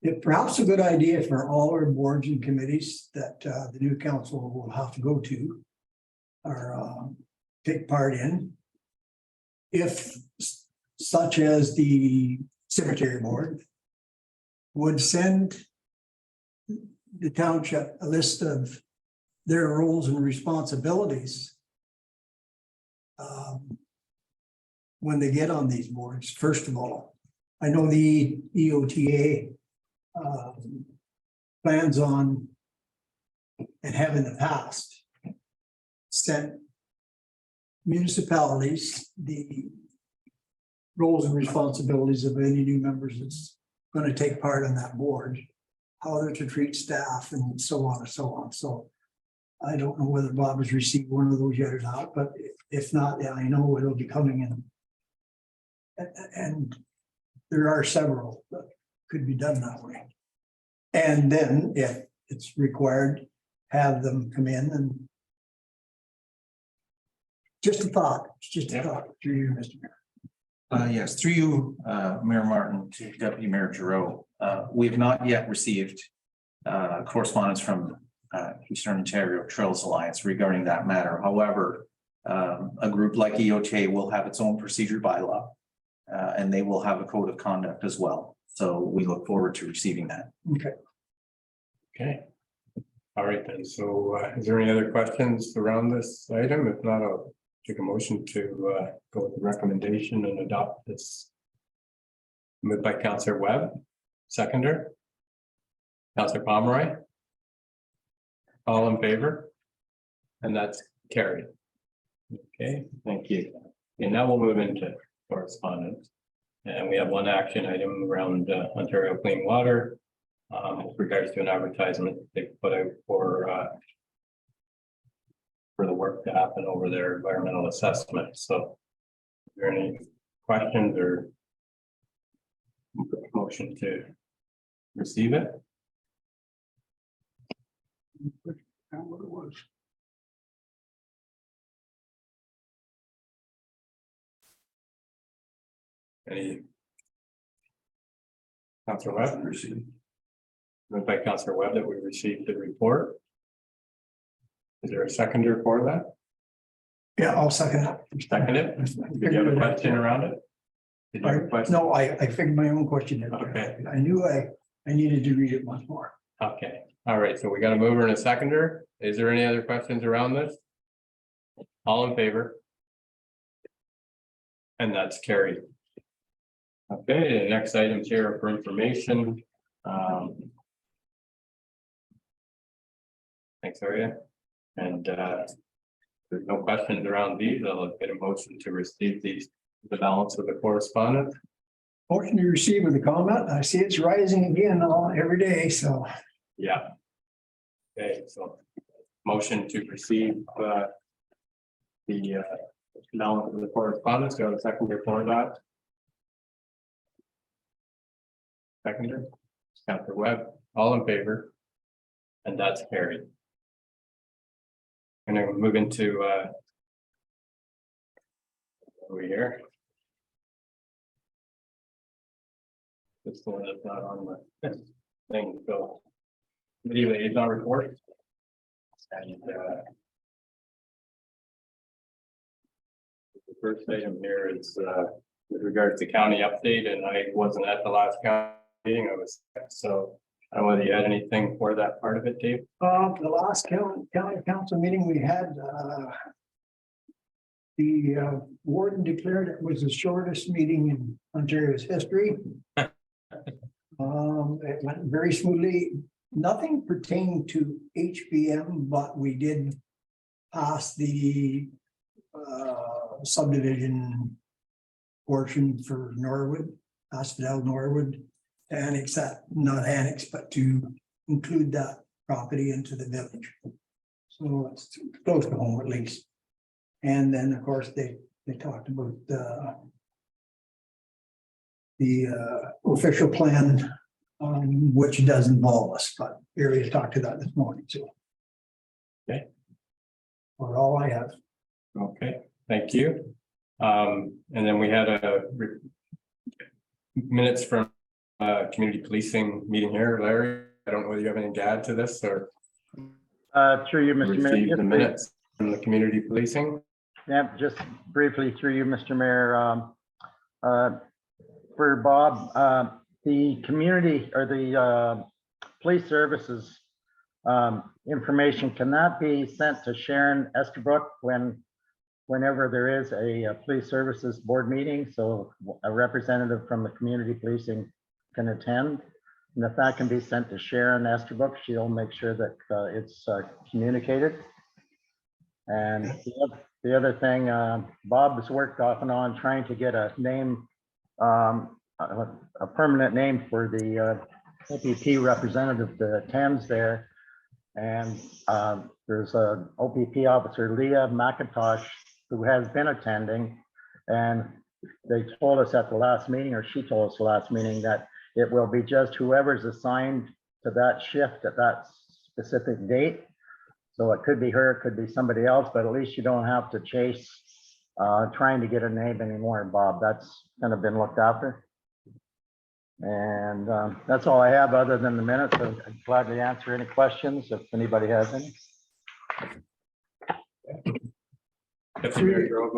it perhaps a good idea for all our boards and committees that the new council will have to go to or take part in. If such as the cemetery board would send the township a list of their roles and responsibilities when they get on these boards. First of all, I know the EOTA plans on and have in the past sent municipalities the roles and responsibilities of any new members that's going to take part on that board, how they're to treat staff, and so on and so on. So I don't know whether Bob has received one of those yet or not, but if not, yeah, I know it'll be coming in. And there are several that could be done that way. And then if it's required, have them come in and just a thought, it's just a thought through you, Mr. Mayor. Yes, through you, Mayor Martin, to Deputy Mayor Giroux. We have not yet received correspondence from Eastern Ontario Trails Alliance regarding that matter. However, a group like EOTA will have its own procedure bylaw, and they will have a code of conduct as well. So we look forward to receiving that. Okay. Okay. All right then. So is there any other questions around this item? If not, I'll take a motion to go with the recommendation and adopt this. Moved by Councillor Webb, seconder. Councillor Pomeroy. All in favor? And that's carried. Okay, thank you. And now we'll move into correspondence. And we have one action item around Ontario Clean Water with regards to an advertisement they put out for the work to happen over their environmental assessment. So is there any questions or motion to receive it? What it was. Any? Councillor Webb, moved by Councillor Webb that we received the report. Is there a seconder for that? Yeah, I'll second it. Second it? Did you have a question around it? Did you have a question? No, I figured my own question. Okay. I knew I needed to read it once more. Okay, all right, so we got a mover and a seconder. Is there any other questions around this? All in favor? And that's carried. Okay, the next items here are for information. Thanks, Arya. And there's no questions around these. I'll get a motion to receive these, the balance of the correspondence. Motion to receive with a comment. I see it's rising again every day, so. Yeah. Okay, so motion to receive the balance of the correspondence. Do I have a seconder for that? Seconder, Counselor Webb, all in favor? And that's carried. And then we'll move into over here. This one that's not on the thing, so. Committee liaison report. And the first item here is with regards to county update, and I wasn't at the last county meeting, I was sick, so I don't know whether you had anything for that part of it, Dave. The last county council meeting we had, the warden declared it was the shortest meeting in Ontario's history. It went very smoothly. Nothing pertaining to HBM, but we did pass the subdivision portion for Norwood, Asphodel Norwood, to annex that, not annex, but to include that property into the village. So it's close to home at least. And then, of course, they talked about the official plan, which does involve us, but Barry talked to that this morning, so. Okay. For all I have. Okay, thank you. And then we had minutes from community policing meeting here. Larry, I don't know whether you have anything to add to this or Through you, Mr. Mayor. receive the minutes from the community policing. Yeah, just briefly through you, Mr. Mayor. For Bob, the community or the police services information, can that be sent to Sharon Estabrook whenever there is a police services board meeting, so a representative from the community policing can attend? And if that can be sent to Sharon Estabrook, she'll make sure that it's communicated. And the other thing, Bob has worked off and on trying to get a name, a permanent name for the OPP representative that attends there. And there's a OPP officer, Leah McIntosh, who has been attending. And they told us at the last meeting, or she told us the last meeting, that it will be just whoever's assigned to that shift at that specific date. So it could be her, it could be somebody else, but at least you don't have to chase trying to get a name anymore, Bob. That's kind of been looked after. And that's all I have other than the minutes. I'm glad to answer any questions if anybody has any. Go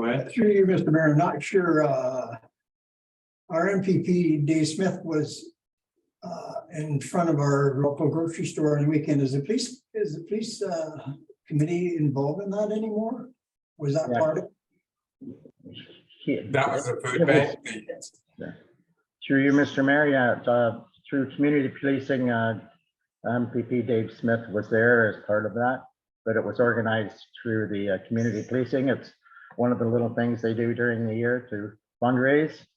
ahead. Through you, Mr. Mayor, I'm not sure, our MPP, Dave Smith, was in front of our local grocery store on the weekend. Is the police committee involved in that anymore? Was that part of it? That was a food bank. Through you, Mr. Mayor, yeah, through community policing, MPP Dave Smith was there as part of that, but it was organized through the community policing. It's one of the little things they do during the year to fundraise.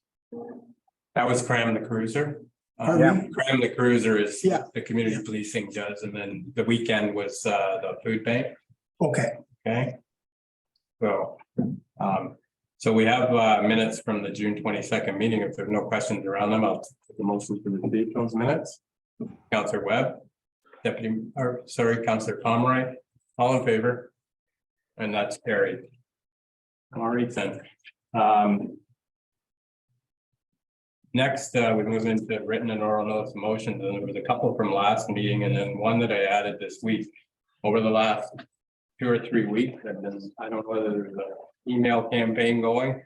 That was Cram the Cruiser. Yeah. Cram the Cruiser is Yeah. the community policing does, and then the weekend was the food bank. Okay. Okay. So we have minutes from the June 22nd meeting. If there's no questions around them, I'll take the motion to receive those minutes. Counselor Webb, Counselor Pomeroy, all in favor? And that's carried. All right then. Next, we move into written and oral notice of motions, and there was a couple from last meeting and then one that I added this week. Over the last 2 or 3 weeks, I don't know whether there's an email campaign going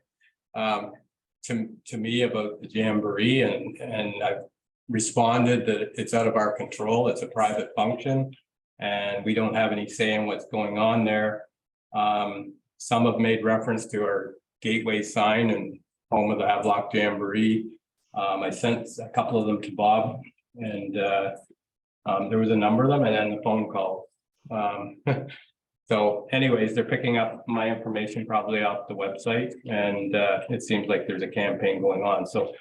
to me about the Jamboree, and I've responded that it's out of our control. It's a private function and we don't have any say in what's going on there. Some have made reference to our gateway sign and home of the Havelock Jamboree. I sent a couple of them to Bob, and there was a number of them and then the phone call. So anyways, they're picking up my information probably off the website, and it seems like there's a campaign going on. So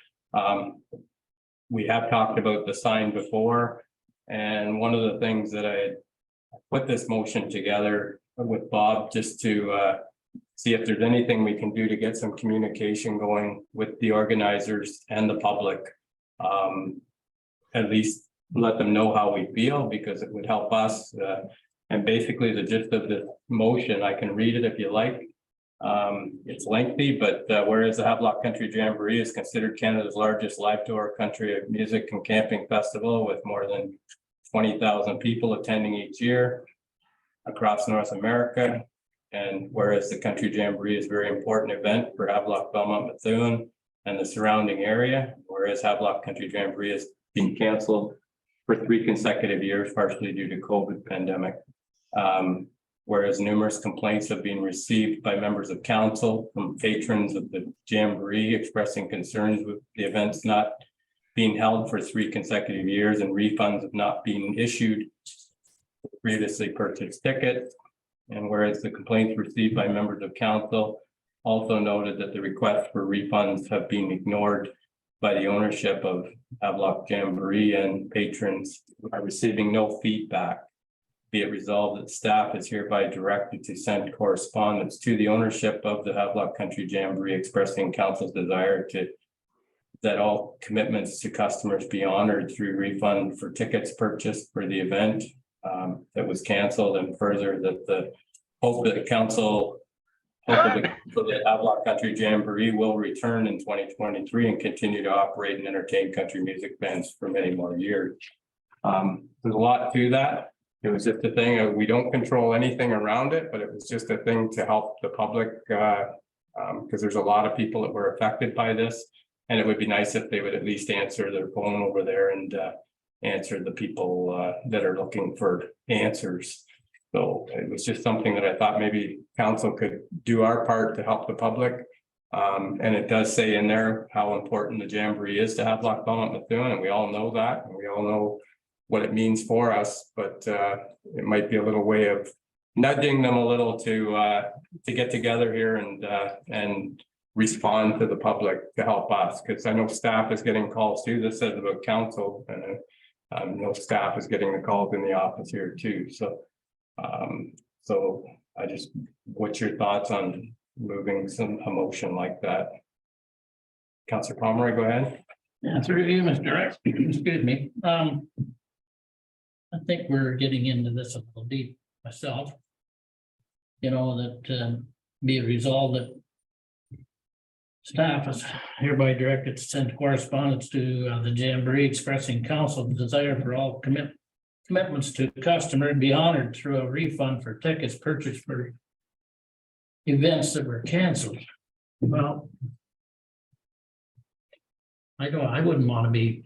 We have talked about the sign before, and one of the things that I put this motion together with Bob just to see if there's anything we can do to get some communication going with the organizers and the public. At least let them know how we feel, because it would help us. And basically the gist of the motion, I can read it if you like. It's lengthy, but whereas the Havelock Country Jamboree is considered Canada's largest live tour country music and camping festival with more than 20,000 people attending each year across North America. And whereas the Country Jamboree is a very important event for Havelock-Belmont-Methuen and the surrounding area, whereas Havelock Country Jamboree has been canceled for 3 consecutive years, partially due to COVID pandemic. Whereas numerous complaints have been received by members of council from patrons of the Jamboree expressing concerns with the events not being held for 3 consecutive years and refunds have not been issued for previously purchased tickets. And whereas the complaints received by members of council also noted that the requests for refunds have been ignored by the ownership of Havelock Jamboree, and patrons are receiving no feedback. Be it resolved that staff is hereby directed to send correspondence to the ownership of the Havelock Country Jamboree expressing council's desire that all commitments to customers be honored through refund for tickets purchased for the event that was canceled, and further that the hope that the council the Havelock Country Jamboree will return in 2023 and continue to operate and entertain country music bands for many more years. There's a lot to that. It was just a thing, we don't control anything around it, but it was just a thing to help the public because there's a lot of people that were affected by this. And it would be nice if they would at least answer their phone over there and answer the people that are looking for answers. So it was just something that I thought maybe council could do our part to help the public. And it does say in there how important the Jamboree is to Havelock-Belmont-Methuen, and we all know that, and we all know what it means for us, but it might be a little way of nudging them a little to get together here and respond to the public to help us, because I know staff is getting calls too. This says about council, and I know staff is getting the calls in the office here too. So I just, what's your thoughts on moving a motion like that? Councillor Pomeroy, go ahead. Yeah, through you, Mr. Rex. Excuse me. I think we're getting into this a little deep myself. You know, that be it resolved that staff is hereby directed to send correspondence to the Jamboree expressing council's desire for all commitments to customer be honored through a refund for tickets purchased for events that were canceled. Well, I wouldn't want to be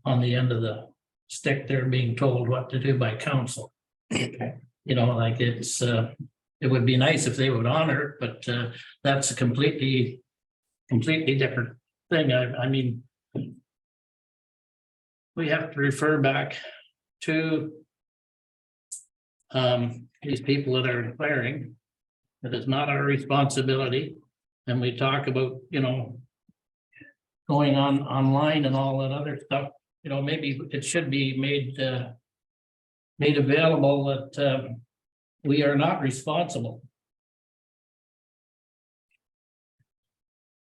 on the end of the stick there being told what to do by council. You know, like it's it would be nice if they would honor it, but that's a completely different thing. I mean, we have to refer back to these people that are declaring that it's not our responsibility. And we talk about, you know, going on online and all that other stuff. You know, maybe it should be made available that we are not responsible.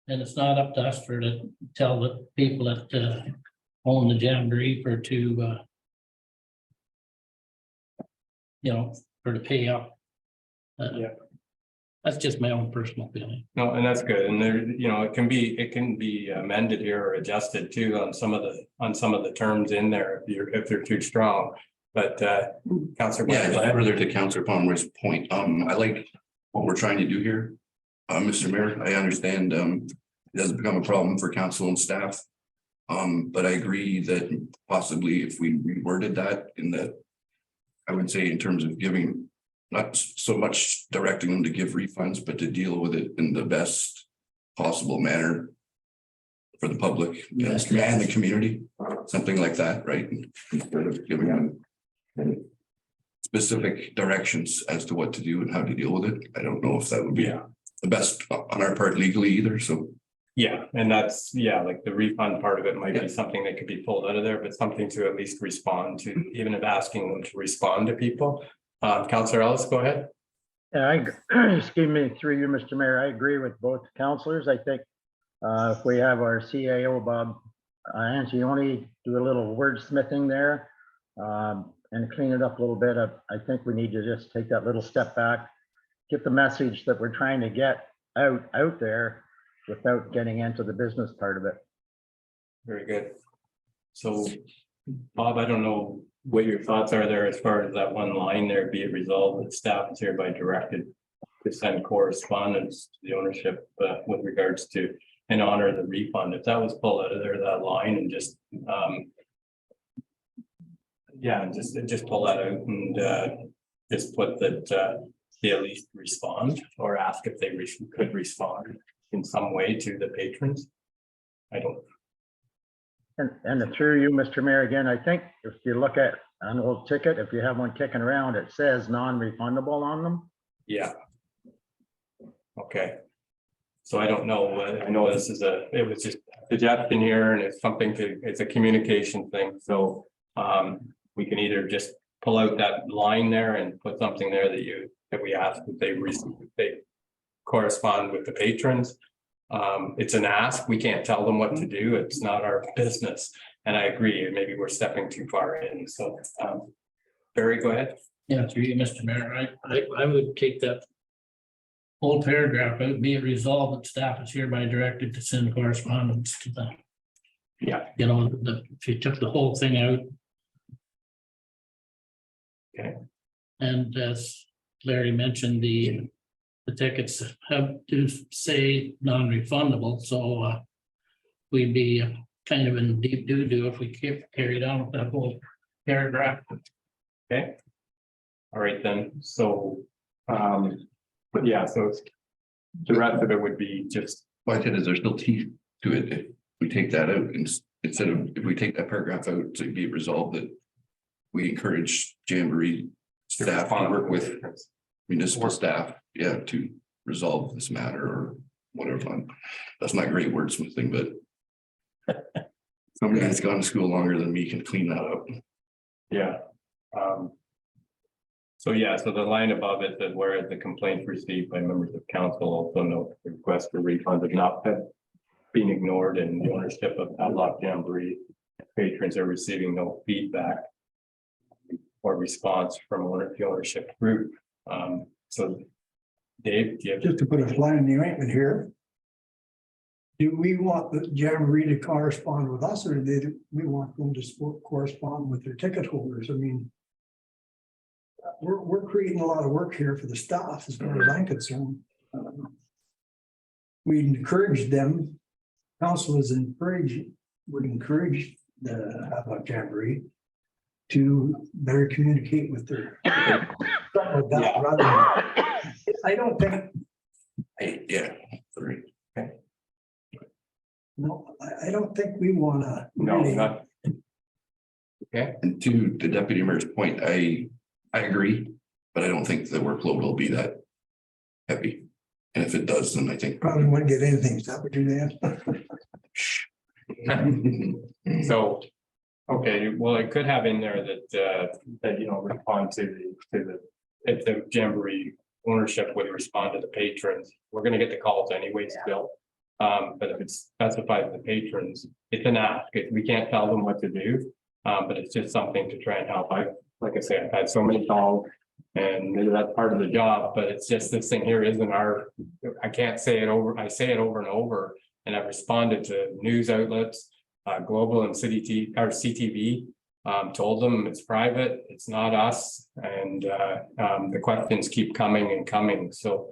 And it's not up to us to tell the people that own the Jamboree to to pay up. Yeah. That's just my own personal feeling. No, and that's good. And there, you know, it can be amended here or adjusted too on some of the terms in there if they're too strong. But Councillor. Yeah, further to Councillor Pomeroy's point, I like what we're trying to do here. Mr. Mayor, I understand it doesn't become a problem for council and staff. But I agree that possibly if we reworded that in that, I would say in terms of giving, not so much directing them to give refunds, but to deal with it in the best possible manner for the public and the community, something like that, right? Instead of giving them specific directions as to what to do and how to deal with it. I don't know if that would be the best on our part legally either, so. Yeah, and that's, yeah, like the refund part of it might be something that could be pulled out of there, but something to at least respond to, even if asking them to respond to people. Councillor Ellis, go ahead. Yeah, excuse me, through you, Mr. Mayor, I agree with both councilors. I think if we have our CAO, Bob Angione, do a little wordsmithing there and clean it up a little bit, I think we need to just take that little step back, get the message that we're trying to get out there without getting into the business part of it. Very good. So, Bob, I don't know what your thoughts are there as far as that one line there, be it resolved that staff is hereby directed to send correspondence to the ownership with regards to and honor the refund. If that was pulled out of there, that line, and just yeah, just pull that out and just put that they at least respond or ask if they could respond in some way to the patrons. I don't. And through you, Mr. Mayor, again, I think if you look at an old ticket, if you have one kicking around, it says non-refundable on them. Yeah. Okay. So I don't know, I know this is it was just a suggestion here, and it's something it's a communication thing, so we can either just pull out that line there and put something there that we ask that they correspond with the patrons. It's an ask, we can't tell them what to do, it's not our business, and I agree, maybe we're stepping too far in, so Barry, go ahead. Yeah, through you, Mr. Mayor, I would take that whole paragraph out, be it resolved that staff is hereby directed to send correspondence to them. Yeah. You know, if you took the whole thing out. Okay. And as Larry mentioned, the tickets have to say non-refundable, so we'd be kind of in deep doo-doo if we carried on with that whole paragraph. Okay. All right then, so but yeah, so it's the rest of it would be just. Why is there still teeth to it if we take that out and instead of, if we take that paragraph out to be resolved that we encourage Jamboree staff to work with municipal staff, yeah, to resolve this matter or whatever. That's not great wordsmithing, but somebody that's gone to school longer than me can clean that up. Yeah. So yeah, so the line above it says whereas the complaints received by members of council also note the request for refund have not been ignored and the ownership of Havelock Jamboree patrons are receiving no feedback or response from the ownership group. So Dave, do you have Just to put a fly in the ointment here. Do we want the Jamboree to correspond with us, or do we want them to correspond with their ticket holders? I mean, we're creating a lot of work here for the staff, as far as I'm concerned. We encourage them. Council would encourage the Havelock Jamboree to better communicate with their. Like that, rather than, I don't think. Yeah. Okay. No, I don't think we wanna. No, really- not. Okay, And to the deputy mayor's point, I agree, but I don't think the workload will be that heavy. And if it does, then I think. Probably wouldn't get anything, is that what you're saying? so, okay, well, it could have in there that you know, respond to the if the Jamboree ownership would respond to the patrons, we're gonna get the calls anyway still. But if it's specified to the patrons, it's an ask, we can't tell them what to do. But it's just something to try and help. Like I say, I've had so many calls and maybe that's part of the job, but it's just this thing here isn't I can't say it over, I say it over and over. And I've responded to news outlets, Global and CTV, told them it's private, it's not us. And the questions keep coming and coming. So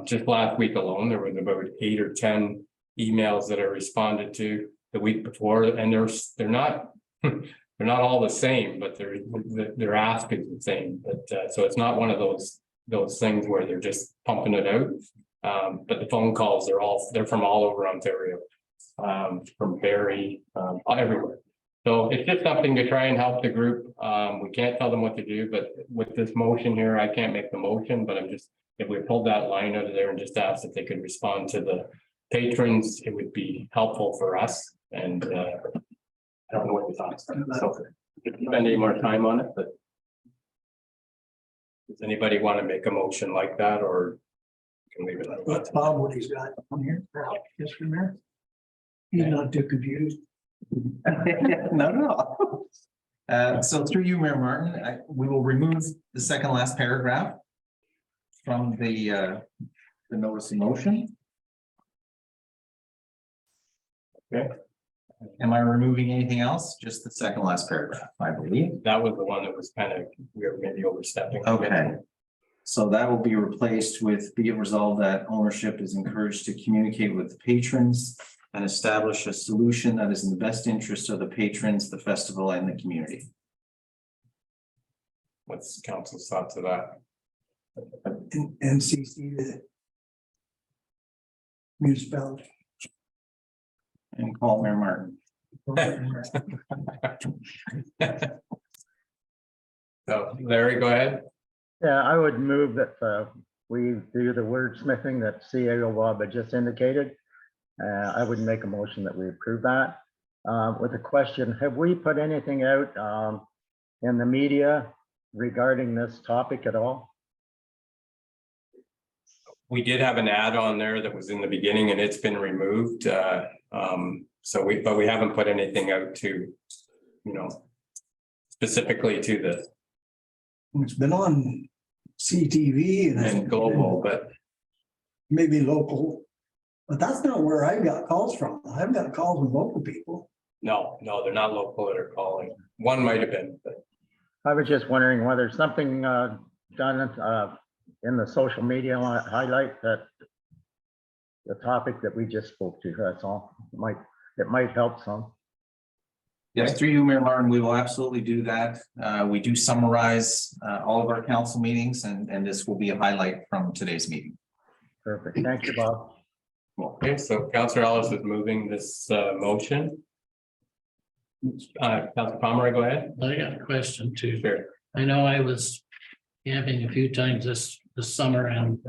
just last week alone, there was about 8 or 10 emails that I responded to the week before, and they're not they're not all the same, but their ask is the same. But so it's not one of those things where they're just pumping it out. But the phone calls, they're from all over Ontario, from Barrie, everywhere. So it's just something to try and help the group. We can't tell them what to do, but with this motion here, I can't make the motion, but I'm just, if we pulled that line out of there and just asked if they could respond to patrons, it would be helpful for us and I don't know what your thoughts are. So if you spend any more time on it, but does anybody want to make a motion like that or can leave it like that? That's Bob, what he's got on here. Mr. Mayor. He's not too confused. No. So through you, Mayor Martin, we will remove the second last paragraph from the notice of motion. Okay. Am I removing anything else? Just the second last paragraph, I believe. That was the one that was kind of, we were maybe overstepping. Okay. So that will be replaced with, be it resolved that ownership is encouraged to communicate with patrons and establish a solution that is in the best interest of the patrons, the festival, and the community. What's council's thoughts of that? And CC the municipality. And call Mayor Martin. So Larry, go ahead. Yeah, I would move that we do the wordsmithing that CAO Bob had just indicated. I would make a motion that we approve that. With a question, have we put anything out in the media regarding this topic at all? We did have an ad on there that was in the beginning and it's been removed. So but we haven't put anything out to, specifically to the It's been on CTV and global, but maybe local. But that's not where I got calls from. I've got calls from local people. no, they're not local that are calling. One might have been, but I was just wondering whether something done in the social media highlight that the topic that we just spoke to, that's all. It might help some. Yes, through you, Mayor Martin, we will absolutely do that. We do summarize all of our council meetings and this will be a highlight from today's meeting. Perfect. Thank you, Bob. okay, so Councillor Ellis is moving this motion. Councillor Pomeroy, go ahead. I got a question too. Sure. I know I was camping a few times this summer and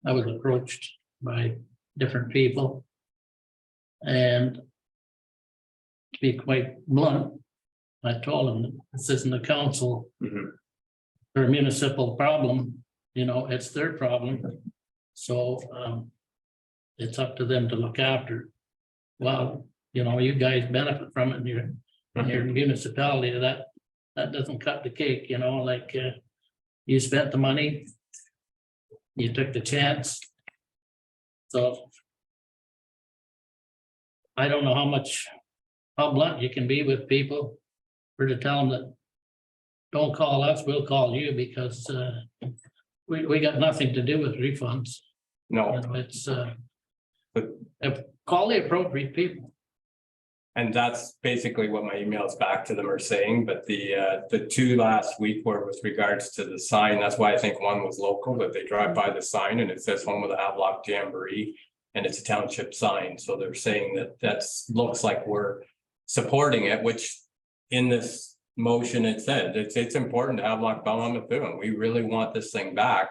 I was approached by different people. And to be quite blunt, I told them that this isn't a council or a municipal problem, it's their problem. So it's up to them to look after. Well, you guys benefit from it in your municipality. That doesn't cut the cake, you spent the money, you took the chance. So I don't know how blunt you can be with people or to tell them that don't call us, we'll call you because we got nothing to do with refunds. No. It's call the appropriate people. And that's basically what my emails back to them are saying, but the two last week were with regards to the sign, that's why I think one was local, but they drive by the sign and it says home of the Havelock Jamboree. And it's a township sign, so they're saying that looks like we're supporting it, which in this motion it said, it's important to Havelock-Belmont-Methuen. We really want this thing back.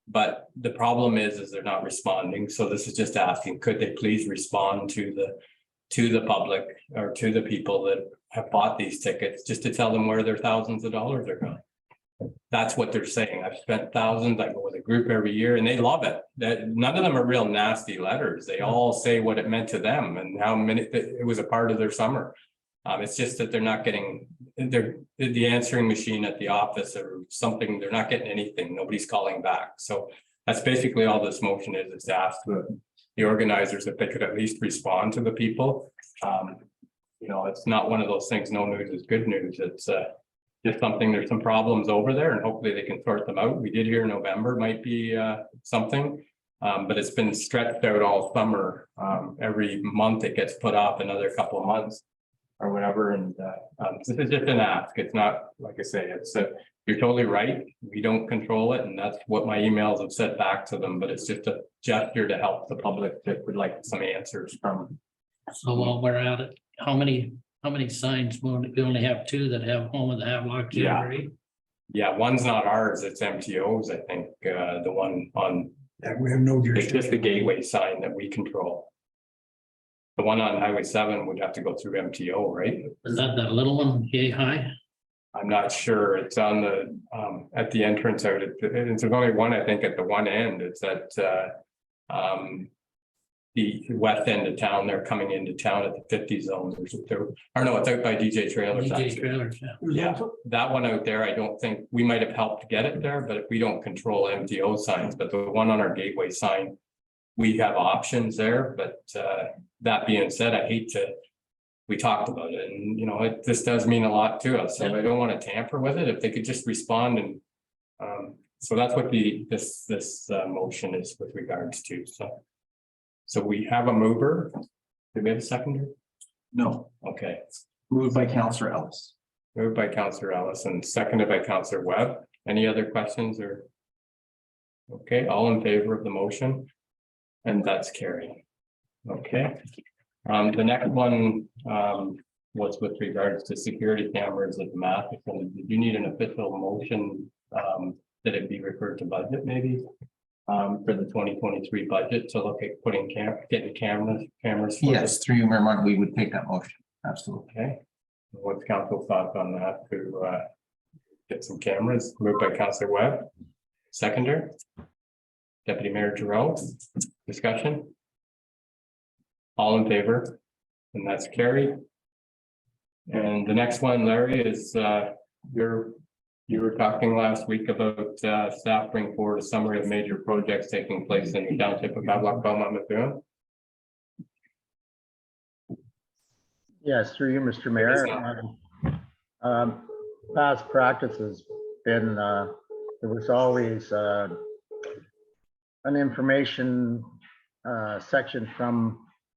But the problem is they're not responding, so this is just asking, could they please respond to the public or to the people that have bought these tickets, just to tell them where their thousands of dollars are going. That's what they're saying. I've spent thousands. I go with a group every year and they love it. None of them are real nasty letters. They all say what it meant to them and how many it was a part of their summer. It's just that they're not getting the answering machine at the office or something. They're not getting anything. Nobody's calling back. So that's basically all this motion is to ask the organizers if they could at least respond to the people. It's not one of those things. No news is good news. It's just something, there's some problems over there and hopefully they can sort them out. We did hear November might be something, but it's been stretched out all summer. Every month it gets put off another couple of months or whatever. And this is just an ask. It's not, like I say, it's you're totally right. We don't control it. And that's what my emails have said back to them, but it's just a gesture to help the public that would like some answers from. So while we're at it, how many signs? We only have two that have home of the Havelock Jamboree. Yeah, one's not ours, it's MTO's, I think, the one on Yeah, we have no It's jurisdiction. just the gateway sign that we control. The one on Highway 7 would have to go through MTO, right? Is that that little one, yay high? I'm not sure. It's on the, at the entrance out. It's only one, I think, at the one end. It's at, the west end of town. They're coming into town at the 50 zones or no, it's out by DJ Trailers. DJ actually. trailers, yeah. Yeah, that one out there, I don't think, we might have helped get it there, but we don't control MTO signs, but the one on our gateway sign. We have options there, but that being said, I hate to. We talked about it and, you know, this does mean a lot to us, so I don't want to tamper with it. If they could just respond and. So that's what this motion is with regards to, so. So we have a mover. Do we have a seconder? No, Okay, moved by Councillor Ellis. moved by Councillor Ellis and seconded by Councillor Webb. Any other questions or? Okay, all in favor of the motion? And that's carried. Okay. The next one was with regards to security cameras at the math. Did you need an official motion that it be referred to budget maybe? For the 2023 budget to look at getting cameras. For Yes, through you, Mayor Martin, we would take that motion. Absolutely. Okay. What's council thoughts on that to get some cameras? Moved by Councillor Webb. Seconder. Deputy Mayor Giroux. Discussion. All in favor? And that's carried. And the next one, Larry, is you were talking last week about staff bring forward a summary of major projects taking place in the township of Havelock-Belmont-Methuen. Yes, through you, Mr. Mayor. Past practice has been, there was always an information section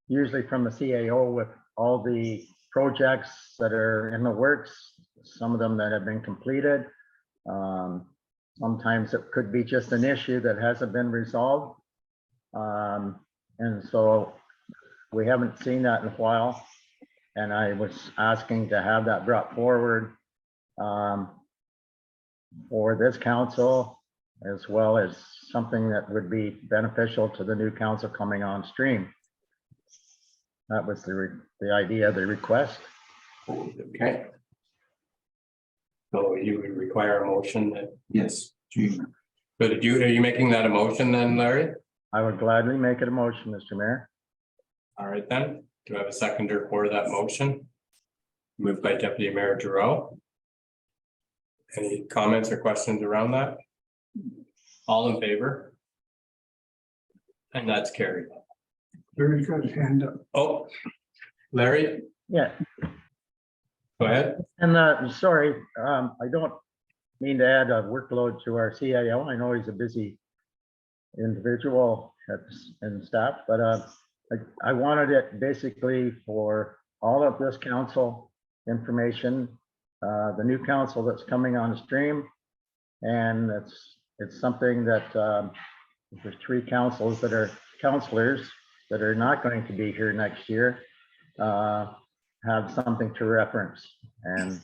usually from the CAO with all the projects that are in the works, some of them that have been completed. Sometimes it could be just an issue that hasn't been resolved. And so we haven't seen that in a while. And I was asking to have that brought forward for this council, as well as something that would be beneficial to the new council coming on stream. That was the idea of the request. Okay. So you would require a motion that. Yes. But are you making that a motion then, Larry? I would gladly make it a motion, Mr. Mayor. All right then, do I have a seconder for that motion? Moved by Deputy Mayor Giroux. Any comments or questions around that? All in favor? And that's carried. Larry's got his hand up. Oh, Larry, Yeah, go ahead. and sorry, I don't mean to add a workload to our CIO. I know he's a busy individual and staff, but I wanted it basically for all of this council information, the new council that's coming on stream. And it's something that there's 3 councilors that are not going to be here next year, have something to reference. And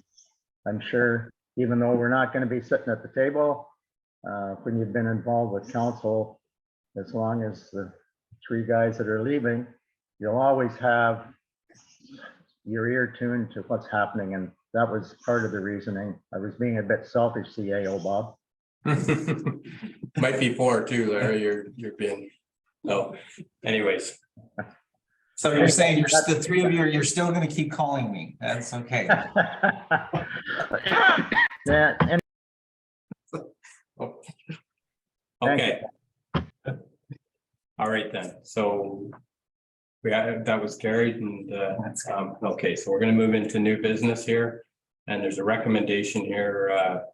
I'm sure, even though we're not going to be sitting at the table, when you've been involved with council, as long as the 3 guys that are leaving, you'll always have your ear tuned to what's happening. And that was part of the reasoning. I was being a bit selfish, CAO Bob. Might be 4 too, Larry, you're being, no, anyways. So you're saying the 3 of you, you're still going to keep calling me. That's okay. Yeah, and Okay. All right then, so that was carried and okay, so we're gonna move into new business here. And there's a recommendation here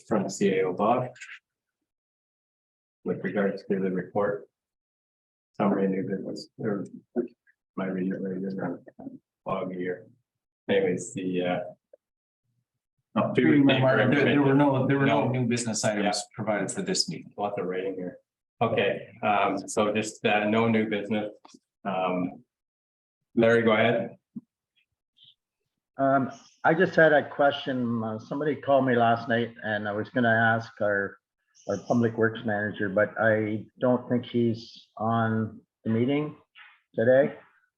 from the CAO Bob with regards to the report. Summary of new business, or my reading it right here, log here. Anyways, There were no new business items provided for this meeting. Lots of rating here. Okay, so just no new business. Larry, go ahead. I just had a question. Somebody called me last night and I was going to ask our our public works manager, but I don't think he's on the meeting today.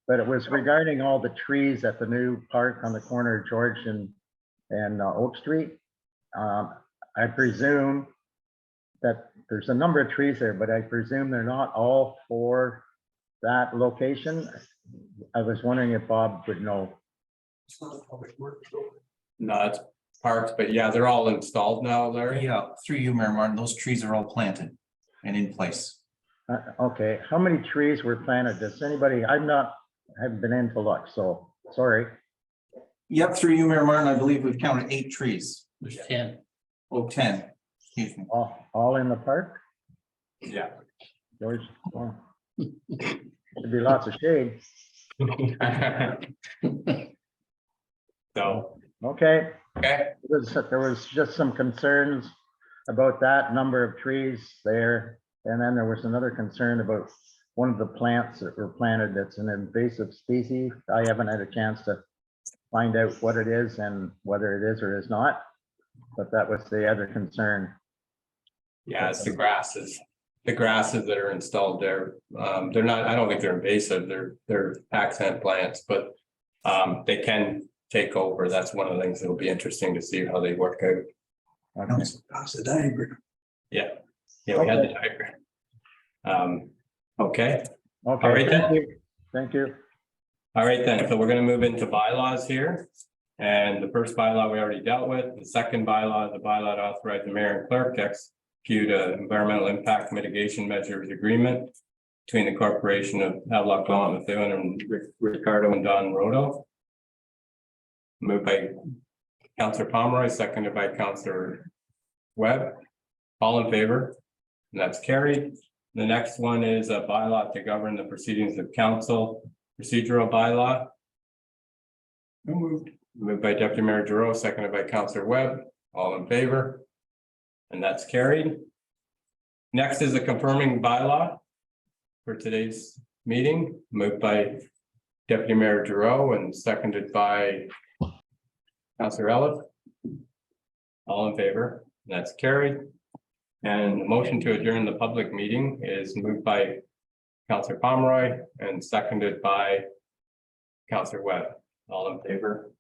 But it was regarding all the trees at the new park on the corner of George and Oak Street. I presume that there's a number of trees there, but I presume they're not all for that location. I was wondering if Bob would know. No, it's parks, but yeah, they're all installed now, Larry. Yeah, through you, Mayor Martin, those trees are all planted and in place. Okay, how many trees were planted? Does anybody, haven't been in to look, so sorry. Yep, through you, Mayor Martin, I believe we've counted 8 trees. There's 10. Oh, 10. Excuse me. All in the park? Yeah. George, oh. Should be lots of shade. So, Okay, okay, there was just some concerns about that number of trees there. And then there was another concern about one of the plants that were planted that's an invasive species. I haven't had a chance to find out what it is and whether it is or is not. But that was the other concern. yeah, it's the grasses that are installed there. They're not, I don't think they're invasive, they're accent plants, but they can take over. That's one of the things that'll be interesting to see how they work out. Okay. That's the diagram. Yeah, we had the diagram. Okay, Okay, All right, thank then. you. Thank you. all right then, so we're gonna move into bylaws here. And the first bylaw we already dealt with. The second bylaw is a bylaw to authorize the mayor and clerk to execute an environmental impact mitigation measures agreement between the corporation of Havelock-Belmont-Methuen and Ricardo and Don Rodo. Moved by Councillor Pomeroy, seconded by Councillor Webb. All in favor? And that's carried. The next one is a bylaw to govern the proceedings of council, procedural bylaw. Moved by Deputy Mayor Giroux, seconded by Councillor Webb. All in favor? And that's carried. Next is a confirming bylaw for today's meeting, moved by Deputy Mayor Giroux and seconded by Councillor Ellis. All in favor? That's carried. And the motion to adjourn the public meeting is moved by Councillor Pomeroy and seconded by Councillor Webb. All in favor?